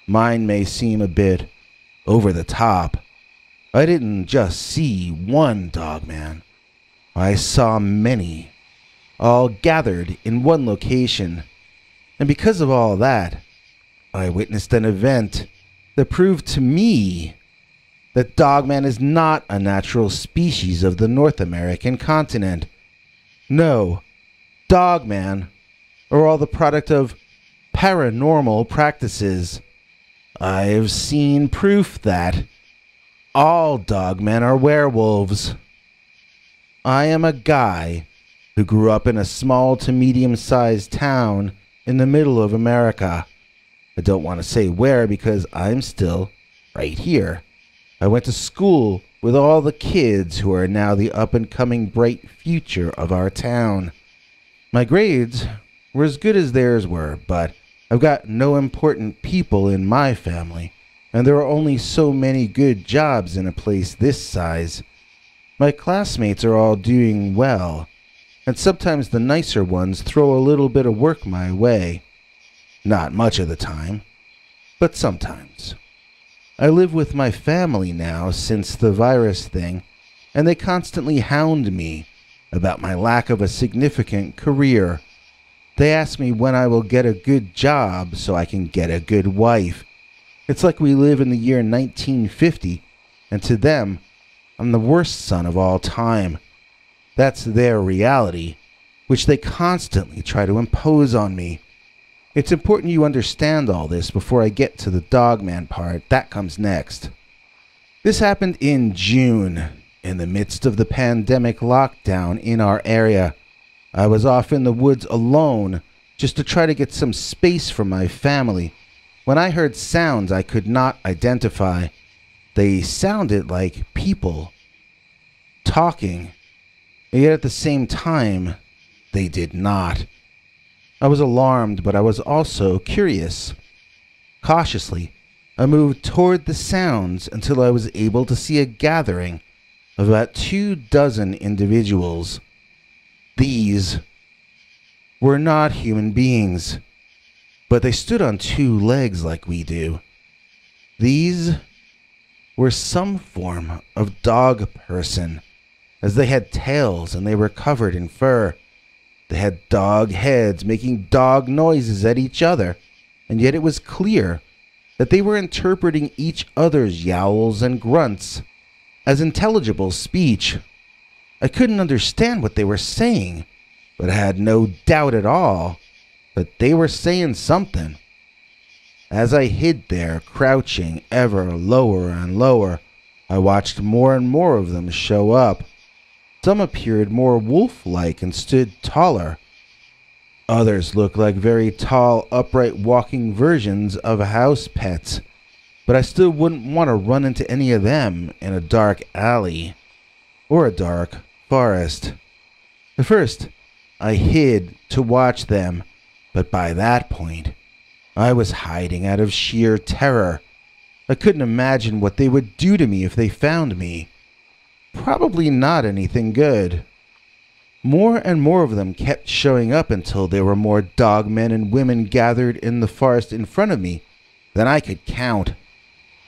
mine may seem a bit over the top. I didn't just see one dogman. I saw many, all gathered in one location. And because of all that, I witnessed an event that proved to me that Dogman is not a natural species of the North American continent. No, Dogman are all the product of paranormal practices. I've seen proof that all dogmen are werewolves. I am a guy who grew up in a small to medium-sized town in the middle of America. I don't want to say where because I'm still right here. I went to school with all the kids who are now the up-and-coming bright future of our town. My grades were as good as theirs were, but I've got no important people in my family, and there are only so many good jobs in a place this size. My classmates are all doing well, and sometimes the nicer ones throw a little bit of work my way. Not much of the time, but sometimes. I live with my family now since the virus thing, and they constantly hound me about my lack of a significant career. They ask me when I will get a good job so I can get a good wife. It's like we live in the year 1950, and to them, I'm the worst son of all time. That's their reality, which they constantly try to impose on me. It's important you understand all this before I get to the dogman part. That comes next. This happened in June, in the midst of the pandemic lockdown in our area. I was off in the woods alone, just to try to get some space from my family, when I heard sounds I could not identify. They sounded like people talking, and yet at the same time, they did not. I was alarmed, but I was also curious. Cautiously, I moved toward the sounds until I was able to see a gathering of about 24 individuals. These were not human beings, but they stood on 2 legs like we do. These were some form of dog person, as they had tails and they were covered in fur. They had dog heads making dog noises at each other, and yet it was clear that they were interpreting each other's yowls and grunts as intelligible speech. I couldn't understand what they were saying, but I had no doubt at all that they were saying something. As I hid there, crouching ever lower and lower, I watched more and more of them show up. Some appeared more wolf-like and stood taller. Others looked like very tall, upright walking versions of house pets, but I still wouldn't want to run into any of them in a dark alley or a dark forest. At first, I hid to watch them, but by that point, I was hiding out of sheer terror. I couldn't imagine what they would do to me if they found me. Probably not anything good. More and more of them kept showing up until there were more dogmen and women gathered in the forest in front of me than I could count.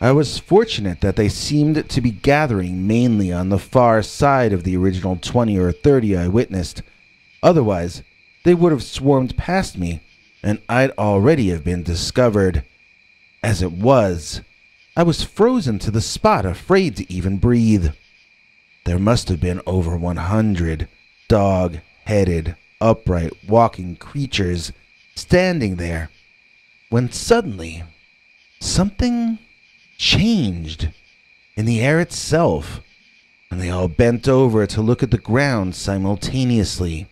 I was fortunate that they seemed to be gathering mainly on the far side of the original 20 or 30 I witnessed. Otherwise, they would have swarmed past me, and I'd already have been discovered. As it was, I was frozen to the spot, afraid to even breathe. There must have been over 100 dog-headed, upright, walking creatures standing there, when suddenly, something changed in the air itself, and they all bent over to look at the ground simultaneously.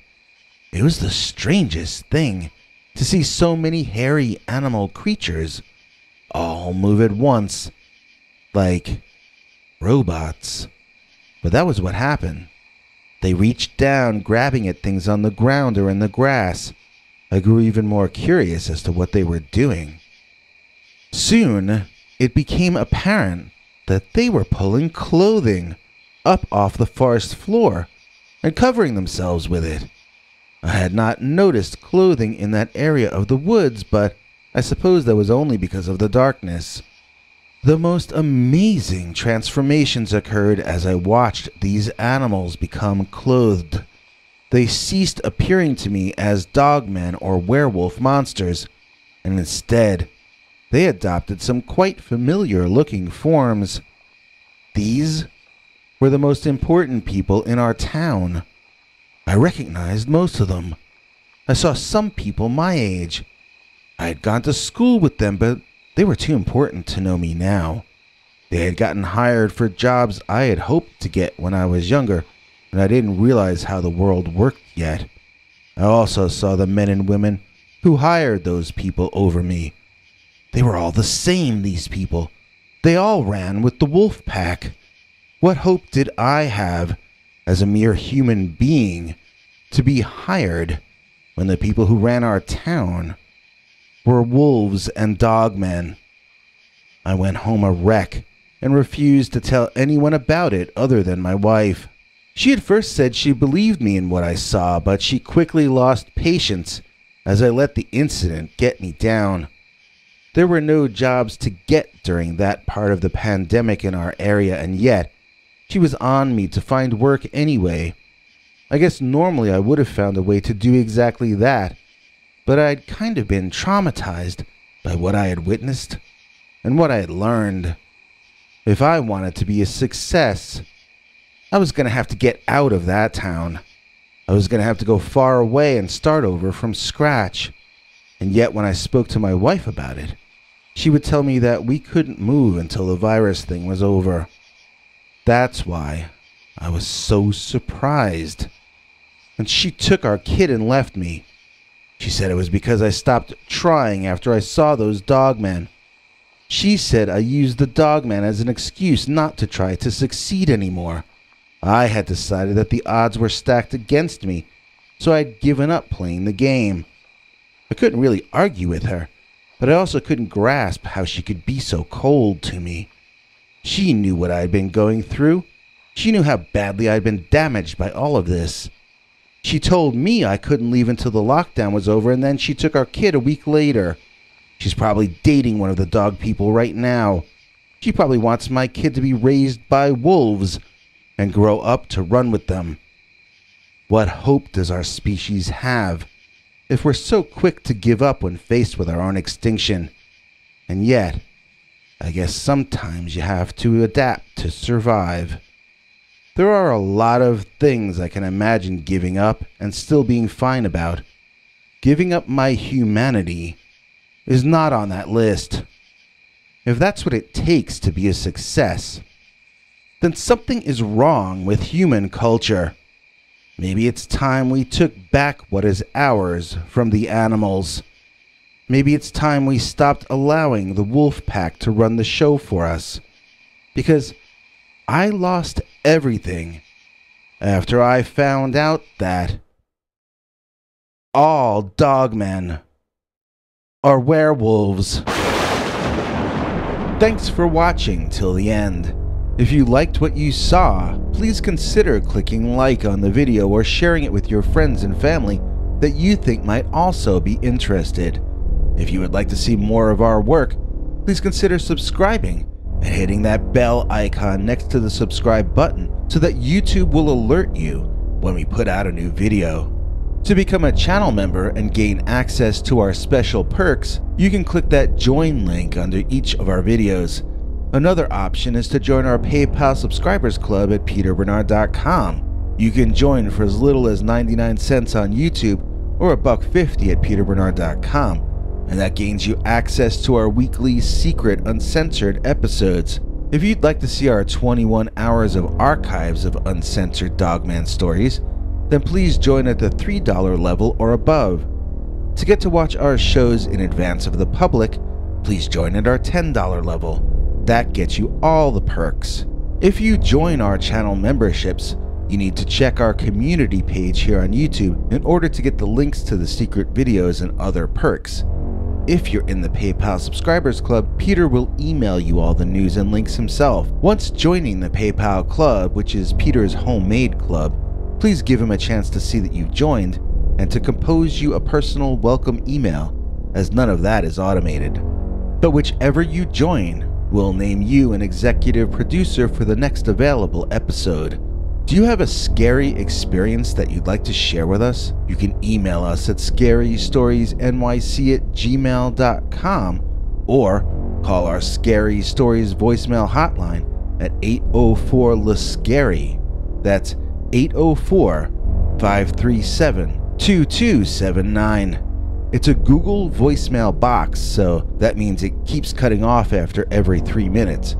It was the strangest thing to see so many hairy animal creatures all move at once, like robots. But that was what happened. They reached down, grabbing at things on the ground or in the grass. I grew even more curious as to what they were doing. Soon, it became apparent that they were pulling clothing up off the forest floor and covering themselves with it. I had not noticed clothing in that area of the woods, but I suppose that was only because of the darkness. The most amazing transformations occurred as I watched these animals become clothed. They ceased appearing to me as dogmen or werewolf monsters, and instead, they adopted some quite familiar-looking forms. These were the most important people in our town. I recognized most of them. I saw some people my age. I had gone to school with them, but they were too important to know me now. They had gotten hired for jobs I had hoped to get when I was younger, and I didn't realize how the world worked yet. I also saw the men and women who hired those people over me. They were all the same, these people. They all ran with the wolf pack. What hope did I have, as a mere human being, to be hired when the people who ran our town were wolves and dogmen? I went home a wreck and refused to tell anyone about it other than my wife. She at first said she believed me in what I saw, but she quickly lost patience as I let the incident get me down. There were no jobs to get during that part of the pandemic in our area, and yet she was on me to find work anyway. I guess normally I would have found a way to do exactly that, but I'd kind of been traumatized by what I had witnessed and what I had learned. If I wanted to be a success, I was going to have to get out of that town. I was going to have to go far away and start over from scratch. And yet when I spoke to my wife about it, she would tell me that we couldn't move until the virus thing was over. That's why I was so surprised. And she took our kid and left me. She said it was because I stopped trying after I saw those dogmen. She said I used the dogman as an excuse not to try to succeed anymore. I had decided that the odds were stacked against me, so I'd given up playing the game. I couldn't really argue with her, but I also couldn't grasp how she could be so cold to me. She knew what I'd been going through. She knew how badly I'd been damaged by all of this. She told me I couldn't leave until the lockdown was over, and then she took our kid a week later. She's probably dating one of the dog people right now. She probably wants my kid to be raised by wolves and grow up to run with them. What hope does our species have if we're so quick to give up when faced with our own extinction? And yet, I guess sometimes you have to adapt to survive. There are a lot of things I can imagine giving up and still being fine about. Giving up my humanity is not on that list. If that's what it takes to be a success, then something is wrong with human culture. Maybe it's time we took back what is ours from the animals. Maybe it's time we stopped allowing the wolf pack to run the show for us. Because I lost everything after I found out that all dogmen are werewolves. Thanks for watching till the end. If you liked what you saw, please consider clicking like on the video or sharing it with your friends and family that you think might also be interested. If you would like to see more of our work, please consider subscribing and hitting that bell icon next to the subscribe button so that YouTube will alert you when we put out a new video. To become a channel member and gain access to our special perks, you can click that join link under each of our videos. Another option is to join our PayPal subscribers club at peterbernard.com. You can join for as little as 99 cents on YouTube or $1.50 at peterbernard.com, and that gains you access to our weekly secret uncensored episodes. If you'd like to see our 21 hours of archives of uncensored Dogman stories, then please join at the $3 level or above. To get to watch our shows in advance of the public, please join at our $10 level. That gets you all the perks. If you join our channel memberships, you need to check our community page here on YouTube in order to get the links to the secret videos and other perks. If you're in the PayPal subscribers club, Peter will email you all the news and links himself. Once joining the PayPal club, which is Peter's homemade club, please give him a chance to see that you've joined and to compose you a personal welcome email, as none of that is automated. But whichever you join, we'll name you an executive producer for the next available episode. Do you have a scary experience that you'd like to share with us? You can email us at scarystoriesnyc@gmail.com or call our Scary Stories voicemail hotline at 804-LA-SCARY. That's 804-537-2279. It's a Google voicemail box, so that means it keeps cutting off after every 3 minutes.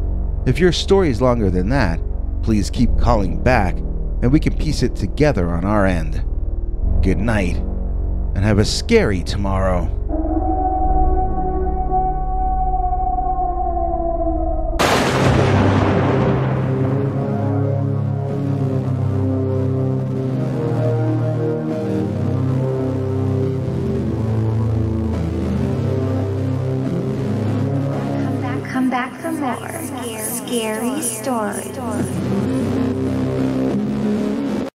If your story is longer than that, please keep calling back and we can piece it together on our end. Good night, and have a scary tomorrow. Come back for more scary stories.